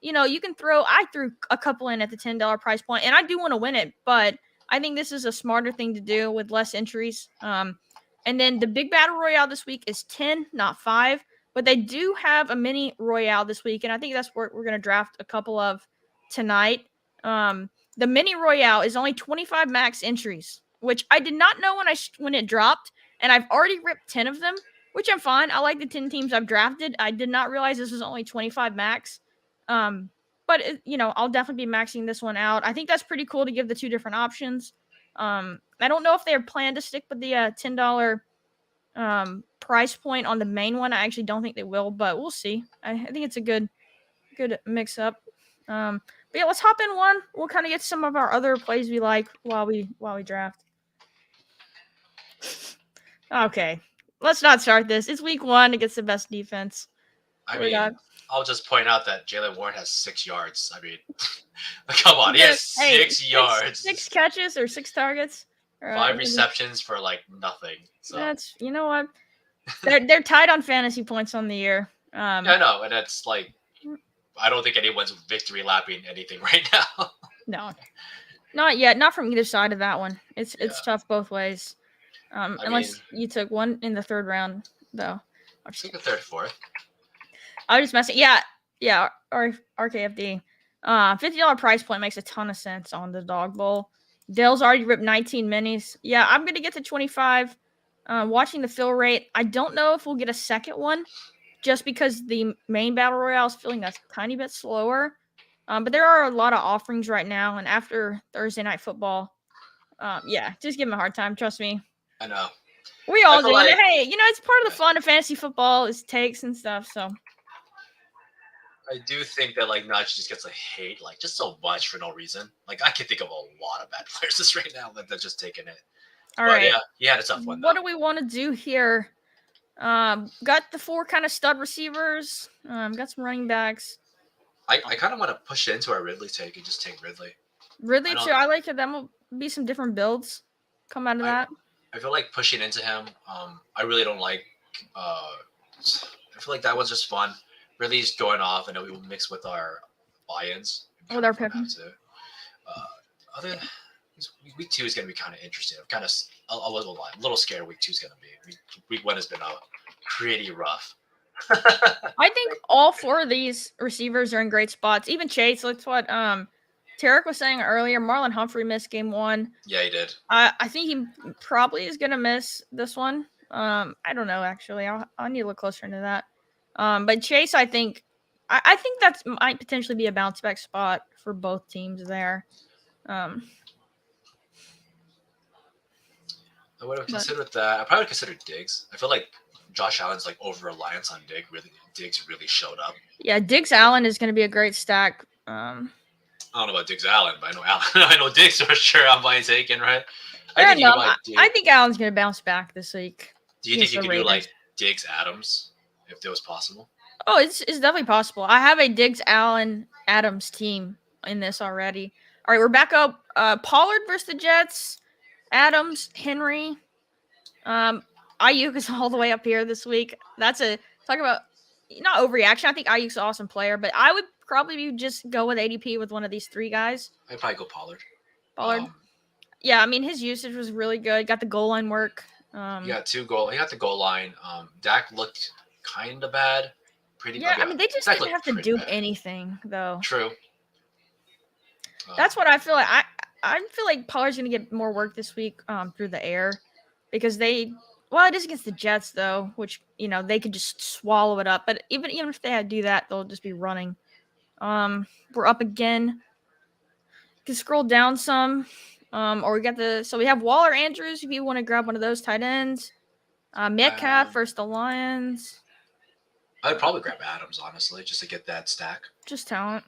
you can I threw a couple in at the $10 price point, and I do want to win it, but I think this is a smarter thing to do with less entries. And then the big battle royale this week is 10, not 5. But they do have a mini royale this week, and I think that's where we're going to draft a couple of tonight. The mini royale is only 25 max entries, which I did not know when it dropped, and I've already ripped 10 of them, which I'm fine. I like the 10 teams I've drafted. I did not realize this was only 25 max. But I'll definitely be maxing this one out. I think that's pretty cool to give the two different options. I don't know if they're planned to stick with the $10 price point on the main one. I actually don't think they will, but we'll see. I think it's a good mix up. But yeah, let's hop in one. We'll kind of get some of our other plays we like while we draft. Okay, let's not start this. It's week 1 against the best defense. I We mean, got I'll just point out that Jalen Warren has 6 yards. I mean, come on, he has 6 yards. 6 catches or 6 targets. 5 receptions for like nothing. So that's what they're tied on fantasy points on the year. yeah, I know, and that's like I don't think anyone's victory lapping anything right now. No, not yet. Not from either side of that one. It's tough both ways. Unless you took one in the 3rd round, though. I took the 3rd, 4th. I was just messing. Yeah. RKFD. $50 price point makes a ton of sense on the dog bowl. Dale's already ripped 19 minis. Yeah, I'm gonna get to 25. Watching the fill rate, I don't know if we'll get a second one, just because the main battle royale is feeling a tiny bit slower. But there are a lot of offerings right now, and after Thursday night football, just give him a hard time. Trust me. I know. We all do. Like, hey, it's part of the fun of fantasy football is takes and stuff. So I do think that like Najee just gets hate like just so much for no reason. Like I can think of a lot of bad players just right now that they're just taking it. All right. Yeah, he had a tough one. What do we want to do here? Got the 4 kind of stud receivers. Got some running backs. I kind of want to push into our Ridley take and just take Ridley. Ridley too. I like it. That will be some different builds come out of that. I feel like pushing into him. I really don't like. I feel like that was just fun. Ridley's going off, and then we will mix with our buy-ins. With our pick. Other week 2 is going to be kind of interesting. I'm kind of a little scared. Week 2 is going to be. Week 1 has been pretty rough. I think all 4 of these receivers are in great spots. Even Chase. That's what Tarek was saying earlier. Marlon Humphrey missed game 1. Yeah, he did. I think he probably is going to miss this one. I don't know, actually. I'll need to look closer into that. But Chase, I think that might potentially be a bounce back spot for both teams there. I would have considered that. I probably would consider Diggs. I feel like Josh Allen's like over reliance on Diggs really showed up. Yeah, Diggs Allen is going to be a great stack. I don't know about Diggs Allen, but I know Allen. I know Diggs for sure. I'm probably taking right. I Fair think you could enough. probably do. I think Allen's going to bounce back this week Do you think against you the could do Raiders. like Diggs Adams if it was possible? Oh, it's definitely possible. I have a Diggs Allen Adams team in this already. All right, we're back up. Pollard versus the Jets. Adams, Henry. Ayuk is all the way up here this week. That's a talk about not overreaction. I think Ayuk's an awesome player, but I would probably just go with ADP with one of these three guys. I'd probably go Pollard. Pollard. Yeah, I mean his usage was really good. Got the goal line work. He got the goal line. Dak looked kind of bad. Yeah, I mean they just Dak didn't have looked to pretty do bad. anything though. True. That's what I feel like. I feel like Pollard's gonna get more work this week through the air because it is against the Jets though, which they could just swallow it up. But even if they had to do that, they'll just be running. We're up again. You can scroll down some. Or we have Waller Andrews if you want to grab one of those tight ends. Metcalf versus the Lions. I'd probably grab Adams honestly, just to get that stack. Just talent.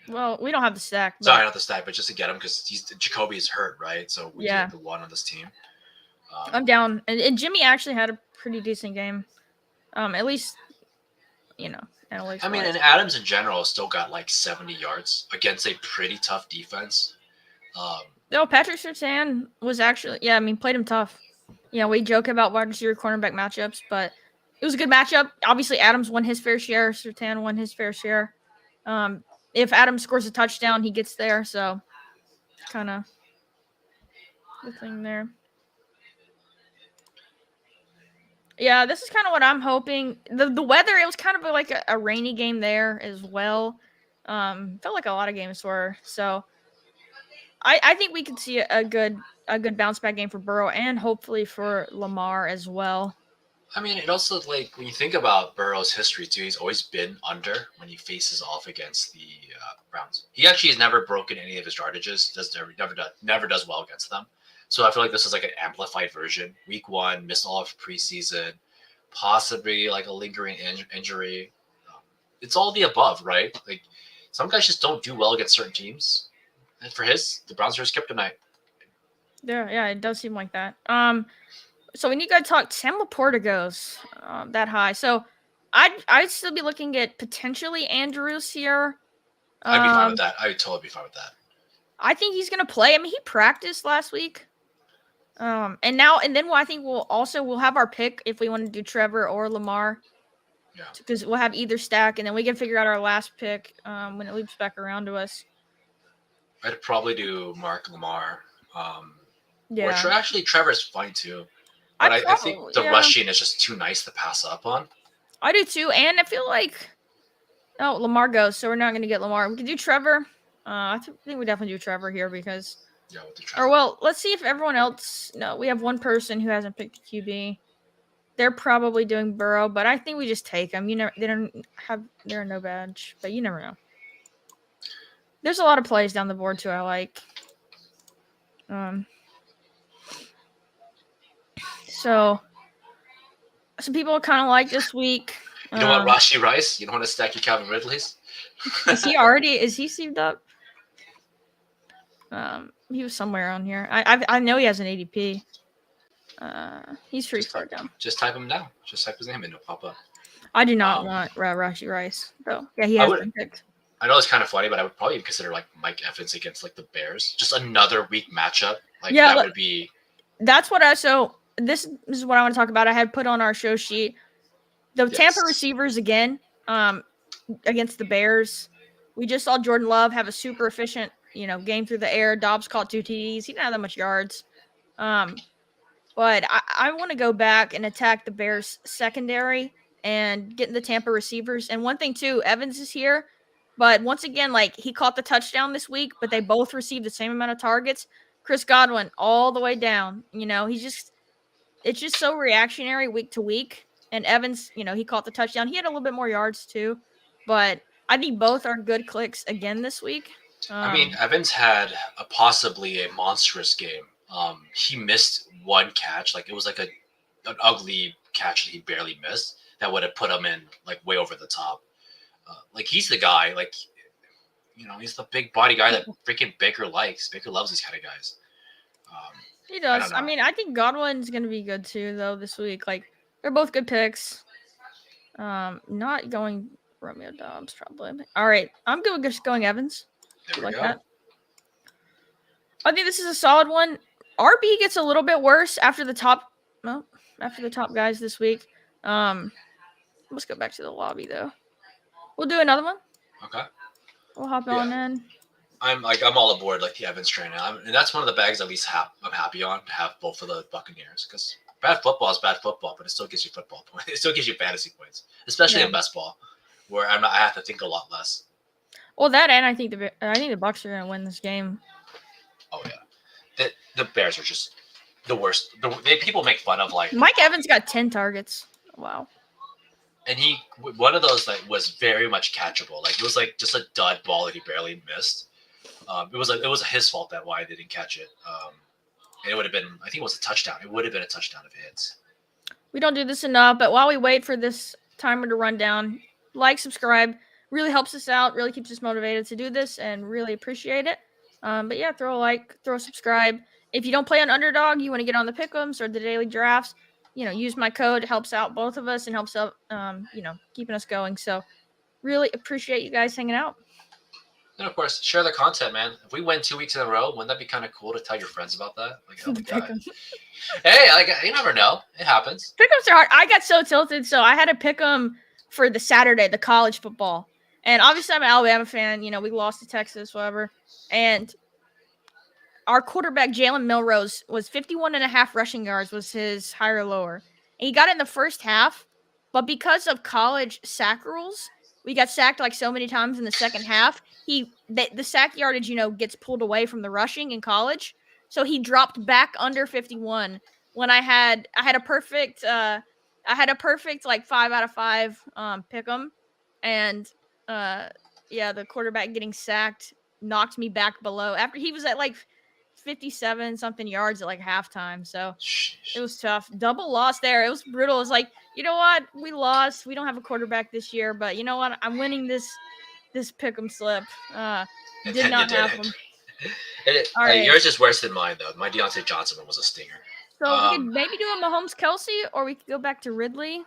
Well, we don't have the stack. But... Sorry, not the stack, but just to get him because Jacoby is hurt, right? So we need the one on this team. I'm down, and Jimmy actually had a pretty decent game. At least, analytics. I mean, and Adams in general still got like 70 yards against a pretty tough defense. Patrick Surtain was actually, played him tough. We joke about wide receiver cornerback matchups, but it was a good matchup. Obviously, Adams won his fair share. Surtain won his fair share. If Adams scores a touchdown, he gets there. So, kind of the thing there. Yeah, this is kind of what I'm hoping. The weather, it was kind of like a rainy game there as well. Felt like a lot of games were. So I think we could see a good bounce back game for Burrow and hopefully for Lamar as well. I mean, it also, like, when you think about Burrow's history too, he's always been under when he faces off against the Browns. He actually has never broken any of his yardages. Never does well against them. So I feel like this is like an amplified version. Week 1, missed all of preseason, possibly like a lingering injury. It's all the above, right? Like some guys just don't do well against certain teams. And for the Browns are his kryptonite. Yeah, it does seem like that. So when you guys talk, Sam Laporta goes that high. So I'd still be looking at potentially Andrews here. I'd be fine with that. I would totally be fine with that. I think he's gonna play. I mean, he practiced last week. And then I think we'll have our pick if we want to do Trevor or Lamar. Yeah. Because we'll have either stack, and then we can figure out our last pick when it loops back around to us. I'd probably do Mark Lamar. Yeah. Or actually, Trevor's fine too. But I think the rushing is just too nice to pass up on. I do too, and I feel like Lamar goes, so we're not going to get Lamar. We can do Trevor. I think we definitely do Trevor here because. Yeah, we'll do Trevor. Or well, let's see if everyone else. No, we have one person who hasn't picked a QB. They're probably doing Burrow, but I think we just take them. They're no badge, but you never know. There's a lot of plays down the board too. I like. So some people kind of like this week. You don't want Rashee Rice? You don't want to stack your Calvin Ridley's? Is he seamed up? He was somewhere on here. I know he has an ADP. He's pretty far down. Just type him down. Just type his name in, it'll pop up. I do not want Rashee Rice though. Yeah, he has been picked. I know it's kind of funny, but I would probably consider like Mike Evans against like the Bears. Just another weak matchup. Would be. That's what this is what I want to talk about. I had put on our show sheet the Tampa receivers again against the Bears. We just saw Jordan Love have a super efficient, game through the air. Dobbs caught 2 TDs. He didn't have that much yards. But I want to go back and attack the Bears secondary and get in the Tampa receivers. And one thing too, Evans is here. But once again, he caught the touchdown this week, but they both received the same amount of targets. Chris Godwin all the way down. It's just so reactionary week to week. And Evans, he caught the touchdown. He had a little bit more yards too. But I think both are good clicks again this week. I mean, Evans had possibly a monstrous game. He missed one catch. It was like an ugly catch that he barely missed that would have put him in like way over the top. Like he's the guy. Like he's the big body guy that freaking Baker likes. Baker loves these kind of guys. He I don't does. I know. mean, I think Godwin's gonna be good too, though, this week. Like they're both good picks. Not going Romeo Dobbs probably. All right, I'm good with just going Evans. There You we like go. that? I think this is a solid one. RB gets a little bit worse after the top. Well, after the top guys this week. Let's go back to the lobby though. We'll do another one. Okay. We'll hop Yeah. on in. I'm all aboard like the Evans train now, and that's one of the bags at least I'm happy on to have both of the Buccaneers because bad football is bad football, but it still gives you football points. It still gives you fantasy points, especially in best ball, where I have to think a lot less. Well, that and I think the Bucks are gonna win this game. Oh yeah, the Bears are just the worst. People make fun of like Mike Evans got 10 targets. Wow. And one of those that was very much catchable. Like it was like just a dud ball that he barely missed. It was his fault that why they didn't catch it. And it would have been, I think it was a touchdown. It would have been a touchdown if it hits. We don't do this enough, but while we wait for this timer to run down, like, subscribe, really helps us out, really keeps us motivated to do this, and really appreciate it. But yeah, throw a like, throw a subscribe. If you don't play on Underdog, you want to get on the pick'ems or the daily drafts, use my code. It helps out both of us and helps out, keeping us going. So really appreciate you guys hanging out. And of course, share the content, man. If we win 2 weeks in a row, wouldn't that be kind of cool to tell your friends about that? Like, oh my god. Hey, like you never know. It happens. Pick'ems are hard. I got so tilted, so I had to pick them for the Saturday, the college football. And obviously I'm an Alabama fan. We lost to Texas, whatever. And our quarterback, Jalen Milrose, was 51.5 rushing yards was his higher or lower. And he got it in the first half. But because of college sack rules, we got sacked like so many times in the second half. The sack yardage, gets pulled away from the rushing in college. So he dropped back under 51 when I had a perfect like 5 out of 5 pick 'em. And the quarterback getting sacked knocked me back below after he was at like 57 something yards at like halftime. So it was tough. Double loss there. It was brutal. It was like, you know what? We lost. We don't have a quarterback this year, but you know what? I'm winning this pick'em slip. Did not happen. All right. Yours is worse than mine though. My Deontay Johnson one was a stinger. So we could maybe do a Mahomes Kelsey, or we could go back to Ridley.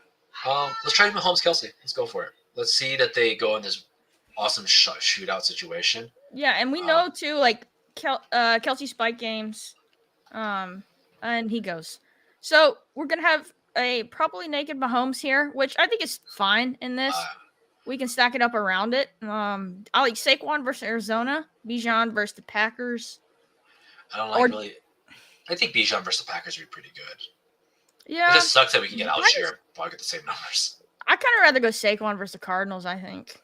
Let's try Mahomes Kelsey. Let's go for it. Let's see that they go in this awesome shootout situation. Yeah, and we know too, like Kelsey spike games, and he goes. So we're gonna have a probably naked Mahomes here, which I think is fine in this. We can stack it up around it. I like Saquon versus Arizona, Bijan versus the Packers. I don't like really. I think Bijan versus the Packers would be pretty good. Yeah, it just sucks that we can get Algier and probably get the same numbers. I kind of rather go Saquon versus the Cardinals. I think.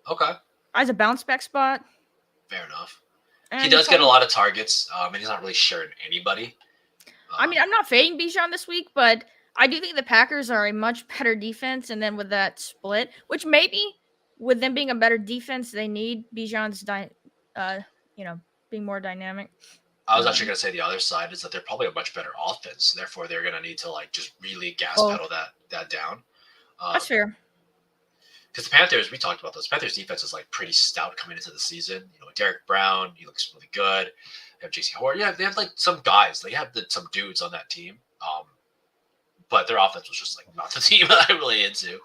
Okay. As a bounce back spot. Fair enough. And he does get a lot of targets, and he's not really sharing anybody. I mean, I'm not fading Bijan this week, but I do think the Packers are a much better defense, and then with that split, which maybe with them being a better defense, they need Bijan's, being more dynamic. I was actually going to say the other side is that they're probably a much better offense. Therefore, they're going to need to like just really gas pedal that down. That's fair. Because the Panthers, we talked about those. Panthers defense is like pretty stout coming into the season. Derek Brown, he looks really good. They have JC Howard. Yeah, they have like some guys. They have some dudes on that team. But their offense was just like not the team that I'm really into.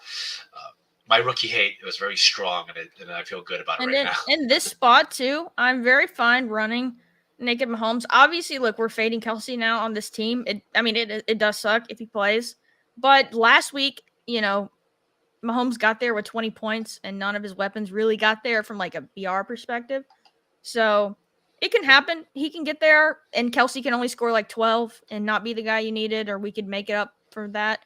My rookie hate was very strong, and I feel good about it right now. In this spot too, I'm very fine running naked Mahomes. Obviously, look, we're fading Kelsey now on this team. It does suck if he plays. But last week, Mahomes got there with 20 points, and none of his weapons really got there from like a BR perspective. So it can happen. He can get there, and Kelsey can only score like 12 and not be the guy you needed, or we could make it up for that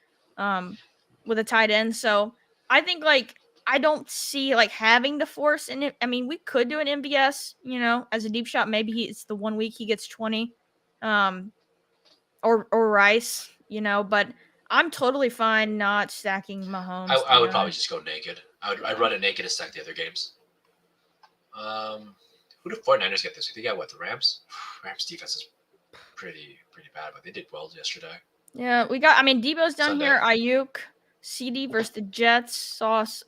with a tight end. So I think I don't see having the force in it. I mean, we could do an MVS, as a deep shot. Maybe it's the 1 week he gets 20, or Rice, but I'm totally fine not stacking Mahomes. I would probably just go naked. I'd run it naked to stack the other games. Who did 49ers get this week? They got what, the Rams? Rams defense is pretty bad, but they did well yesterday. Yeah, we got. I mean, Debo's down Sunday. here. Ayuk, CD versus the Jets. Sauce.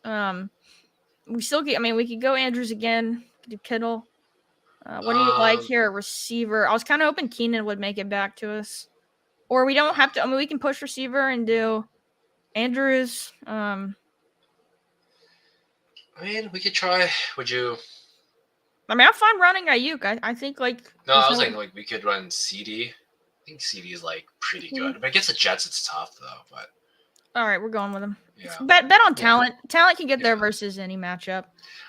We still get. I mean, we could go Andrews again. Do Kittle. What do you like Um, here? A receiver. I was kind of hoping Keenan would make it back to us, or we don't have to. I mean, we can push receiver and do Andrews. I mean, we could try. Would you? I mean, I'm fine running Ayuk. I think like No, there's I was no. thinking like we could run CD. I think CD is like pretty Mhm. good, but against the Jets, it's tough though. But All right, we're going with him. yeah, Bet on yeah, talent. Talent can get there yeah. versus any matchup.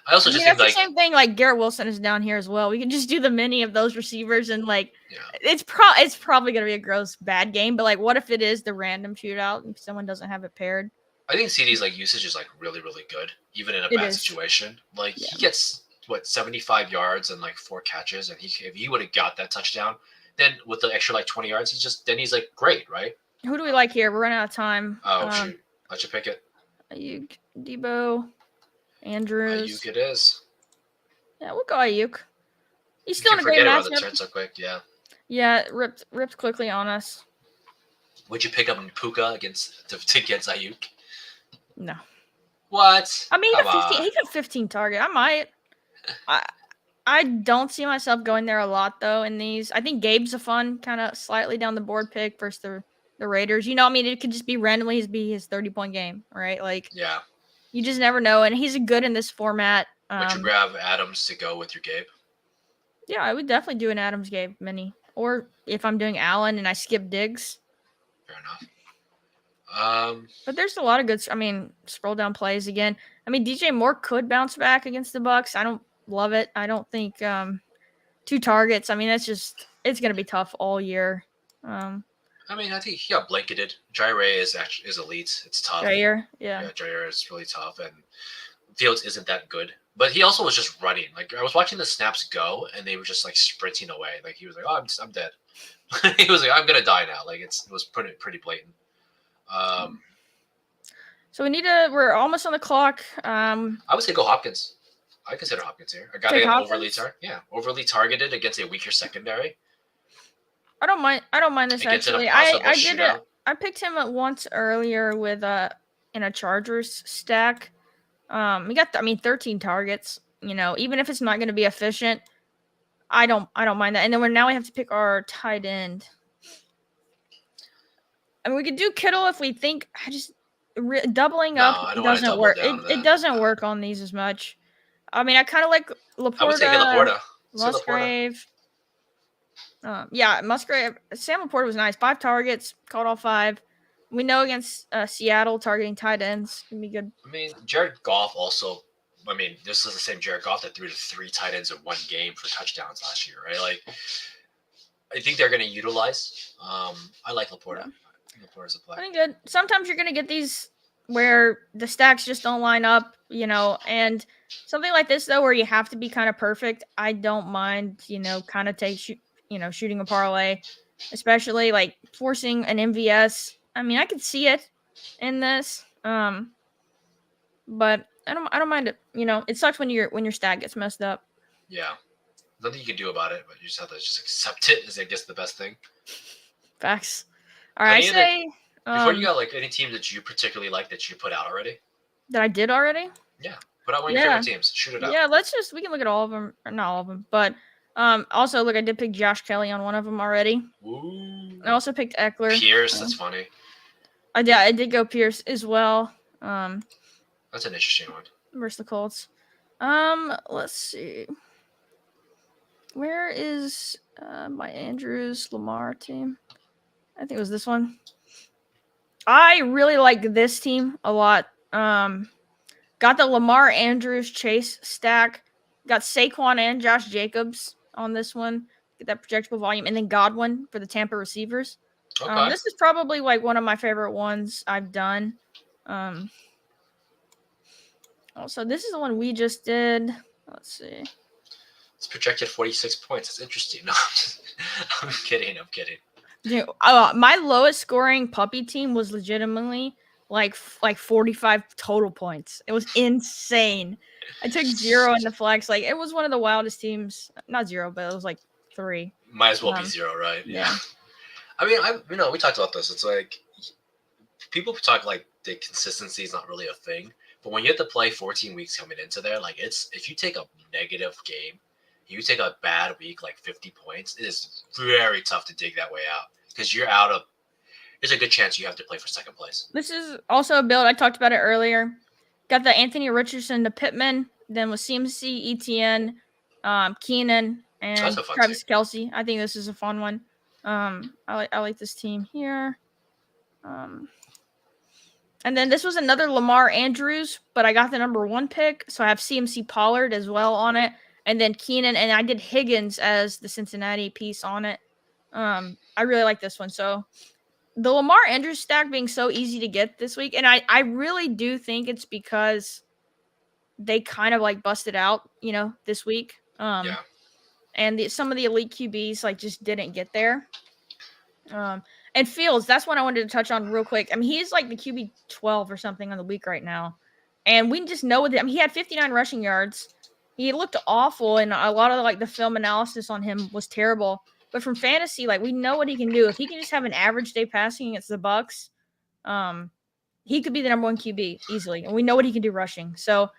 I also I just mean, think that's the like same thing. Like Garrett Wilson is down here as well. We can just do the mini of those receivers, and like, yeah. it's probably gonna be a gross bad game. But like, what if it is the random shootout and someone doesn't have it paired? I think CD's like usage is like really really good, even in a It bad is. situation. Like Yeah. he gets what 75 yards and like 4 catches, and if he would have got that touchdown, then with the extra like 20 yards, he's like great, right? Who do we like here? We're running out of time. Oh shoot, let you pick it. Ayuk, Debo, Andrews. Ayuk it is. Yeah, we'll go Ayuk. He's You still can in a great forget about the matchup. turn so quick. Yeah. Yeah, ripped quickly on us. Would you pick up Puka against Ayuk? No. What? I mean, Come he got 15 target. I might. I don't see myself going there a lot though in these. I think Gabe's a fun kind of slightly down the board pick versus the Raiders. You know, I mean, it could just be randomly be his 30-point game, right? Like Yeah. you just never know, and he's good in this format. Would you grab Adams to go with your Gabe? Yeah, I would definitely do an Adams Gabe mini, or if I'm doing Allen and I skip Diggs. Fair enough. But there's a lot of good. I mean, scroll down plays again. I mean, DJ Moore could bounce back against the Bucks. I don't love it. I don't think 2 targets. I mean, it's gonna be tough all year. I mean, I think he got blanketed. Jaire is elite. It's tough. Jair, yeah. Yeah, Jaire is really tough, and Fields isn't that good. But he also was just running. Like I was watching the snaps go, and they were just like sprinting away. Like he was like, "Oh, I'm dead." He was like, "I'm gonna die now." Like it was pretty blatant. So we're almost on the clock. I would say go Hopkins. I consider Hopkins here. A guy Take that Hopkins? overly targeted against a weaker secondary. I don't mind this Against in a actually. possible I did it. shootout. I picked him at once earlier with in a Chargers stack. He got 13 targets. You know, even if it's not going to be efficient, I don't mind that. And then we have to pick our tight end. I mean, we could do Kittle if we think. Doubling No, up I don't wanna doesn't double work. down on It that. doesn't work on these as much. I mean, I kind of like I would say get Laporta, Laporta. Say Laporta. Musgrave. Yeah, Musgrave. Sam Laporta was nice. 5 targets, caught all 5. We know against Seattle, targeting tight ends can be good. I mean, Jared Goff also. I mean, this is the same Jared Goff that threw to 3 tight ends in one game for touchdowns last year, right? Like, I think they're going to utilize. I like Laporta. Yeah. Laporta's a play. I think good. Sometimes you're going to get these where the stacks just don't line up, you know, and something like this though, where you have to be kind of perfect. I don't mind, you know, kind of shooting a parlay, especially like forcing an MVS. I mean, I could see it in this, but I don't mind it. You know, it sucks when your stack gets messed up. Yeah, nothing you can do about it, but you just have to just accept it. Is I guess the best thing. Facts. All right, I say. Before you got like any team that you particularly like that you put out already? That I did already? Yeah. Put out one of your favorite teams. Shoot it out. Yeah, we can look at all of them. Or not all of them, but also look, I did pick Josh Kelly on one of them already. Ooh. I also picked Eckler. Pierce, that's funny. I did go Pierce as well. That's an interesting one. Versus the Colts. Let's see. Where is my Andrews Lamar team? I think it was this one. I really like this team a lot. Got the Lamar Andrews Chase stack. Got Saquon and Josh Jacobs on this one. Get that projectable volume. And then Godwin for the Tampa receivers. Okay. This is probably like one of my favorite ones I've done. Also, this is the one we just did. Let's see. It's projected 46 points. It's interesting. No, I'm kidding. Dude, my lowest scoring puppy team was legitimately like 45 total points. It was insane. I took 0 in the flex. Like it was one of the wildest teams. Not 0, but it was like 3. Might as well be 0, right? Yeah. I mean, we talked about this. It's like people talk like the consistency is not really a thing, but when you have to play 14 weeks coming into there, like it's if you take a negative game, you take a bad week like 50 points, it is very tough to dig that way out because you're out of. There's a good chance you have to play for second place. This is also a build. I talked about it earlier. Got the Anthony Richardson, the Pittman, then with CMC, ETN, Keenan, That's and a fun team. Travis Kelsey. I think this is a fun one. I like this team here. And then this was another Lamar Andrews, but I got the number 1 pick, so I have CMC Pollard as well on it, and then Keenan, and I did Higgins as the Cincinnati piece on it. I really like this one. So the Lamar Andrews stack being so easy to get this week, and I really do think it's because they kind of like busted out, this week. Yeah. And some of the elite QBs like just didn't get there. And Fields, that's what I wanted to touch on real quick. I mean, he's like the QB 12 or something on the week right now. And we just know that. I mean, he had 59 rushing yards. He looked awful, and a lot of like the film analysis on him was terrible. But from fantasy, like we know what he can do. If he can just have an average day passing against the Bucks, he could be the number 1 QB easily. And we know what he can do rushing. So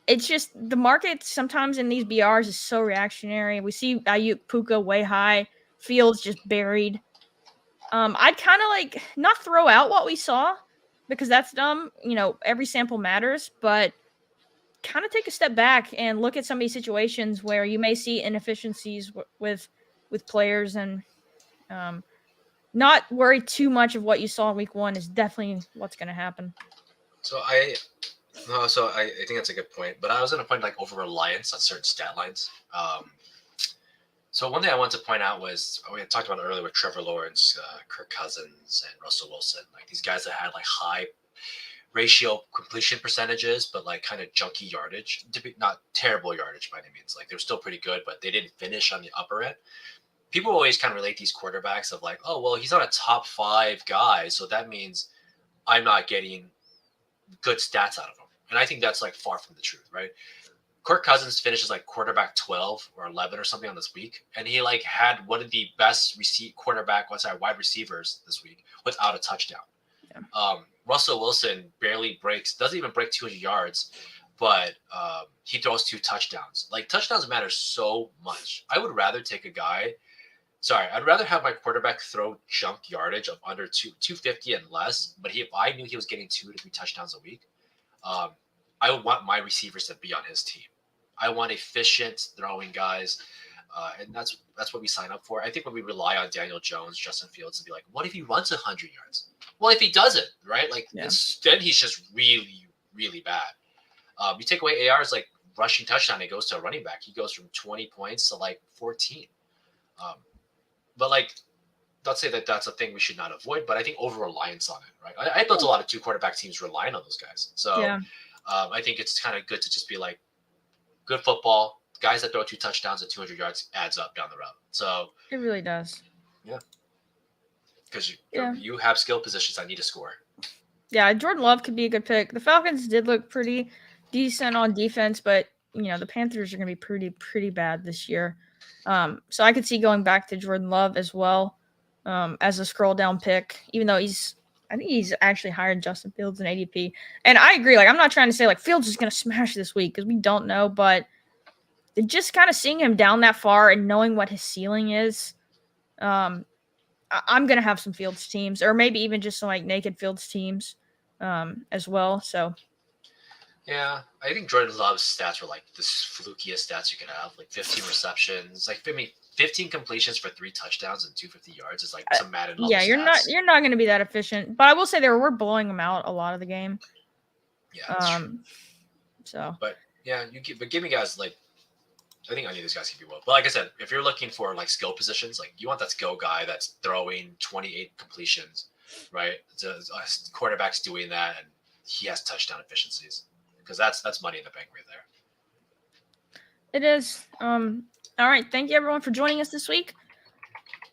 it's just the market sometimes in these BRs is so reactionary. We see Ayuk Puka way high, Fields just buried. I'd kind of like not throw out what we saw because that's dumb. Every sample matters, but kind of take a step back and look at some of these situations where you may see inefficiencies with players, and not worry too much of what you saw in week 1 is definitely what's going to happen. So I think that's a good point, but I was going to point like over reliance on certain stat lines. So one thing I wanted to point out was we had talked about it earlier with Trevor Lawrence, Kirk Cousins, and Russell Wilson, like these guys that had like high ratio completion percentages, but like kind of junky yardage. Not terrible yardage by any means. Like they're still pretty good, but they didn't finish on the upper end. People always kind of relate these quarterbacks of like, oh well, he's not a top 5 guy, so that means I'm not getting good stats out of him. And I think that's like far from the truth, right? Kirk Cousins finishes like quarterback 12 or 11 or something on this week, and he like had one of the best wide receivers this week without a touchdown. Yeah. Russell Wilson doesn't even break 200 yards, but he throws 2 touchdowns. Like touchdowns matter so much. I'd rather have my quarterback throw junk yardage of under 250 and less. But if I knew he was getting 2 to 3 touchdowns a week, I would want my receivers to be on his team. I want efficient throwing guys, and that's what we sign up for. I think when we rely on Daniel Jones, Justin Fields to be like, what if he runs 100 yards? Well, if he doesn't, right? Like then he's just really, really bad. You take away AR's like rushing touchdown, it goes to a running back. He goes from 20 points to like 14. But like, not say that that's a thing we should not avoid, but I think over reliance on it, right? I built a lot of 2 quarterback teams relying on those guys. So I think it's kind of good to just be like, good football, guys that throw 2 touchdowns and 200 yards adds up down the road. So it really does. Yeah. Because you have skill positions that need to score. Yeah, Jordan Love could be a good pick. The Falcons did look pretty decent on defense, but the Panthers are going to be pretty bad this year. So I could see going back to Jordan Love as well as a scroll down pick, even though I think he's actually higher than Justin Fields and ADP. And I agree. Like, I'm not trying to say like Fields is going to smash this week because we don't know, but just kind of seeing him down that far and knowing what his ceiling is, I'm going to have some Fields teams, or maybe even just some like naked Fields teams as well. So. Yeah, I think Jordan Love's stats were like the flukiest stats you could have, like 15 receptions, like 15 completions for 3 touchdowns and 250 yards is like some Madden level Yeah, you're stats. you're not going to be that efficient, but I will say we're blowing them out a lot of the game. Yeah, that's true. So. But yeah, give me guys like, I think any of these guys can be well. But like I said, if you're looking for like skill positions, like you want that skill guy that's throwing 28 completions, right? Quarterback's doing that, and he has touchdown efficiencies. Because that's money in the bank right there. It is. All right. Thank you everyone for joining us this week.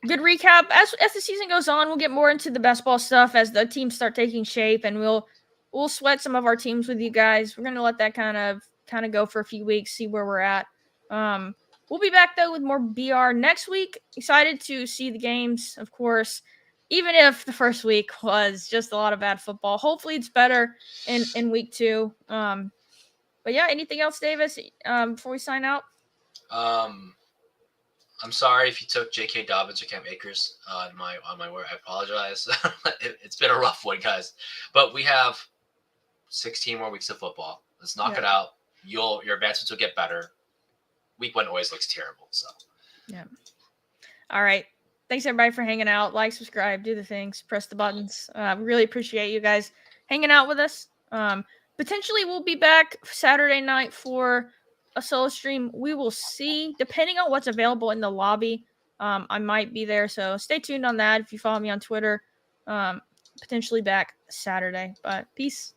Good recap. As the season goes on, we'll get more into the best ball stuff as the teams start taking shape, and we'll sweat some of our teams with you guys. We're gonna let that kind of go for a few weeks, see where we're at. We'll be back though with more BR next week. Excited to see the games, of course. even if the first week was just a lot of bad football, hopefully it's better in week 2. But yeah, anything else, Davis? Before we sign out. Um, I'm sorry if you took J.K. Dobbins or Cam Akers on my word. I apologize. It's been a rough one, guys. But we have 16 more weeks of football. Let's knock it out. Your advancements will get better. Week 1 always looks terrible. So yeah. All right. Thanks everybody for hanging out. Like, subscribe, do the things, press the buttons. Really appreciate you guys hanging out with us. Potentially we'll be back Saturday night for a solo stream. We will see, depending on what's available in the lobby. I might be there, so stay tuned on that if you follow me on Twitter. Potentially back Saturday. But peace.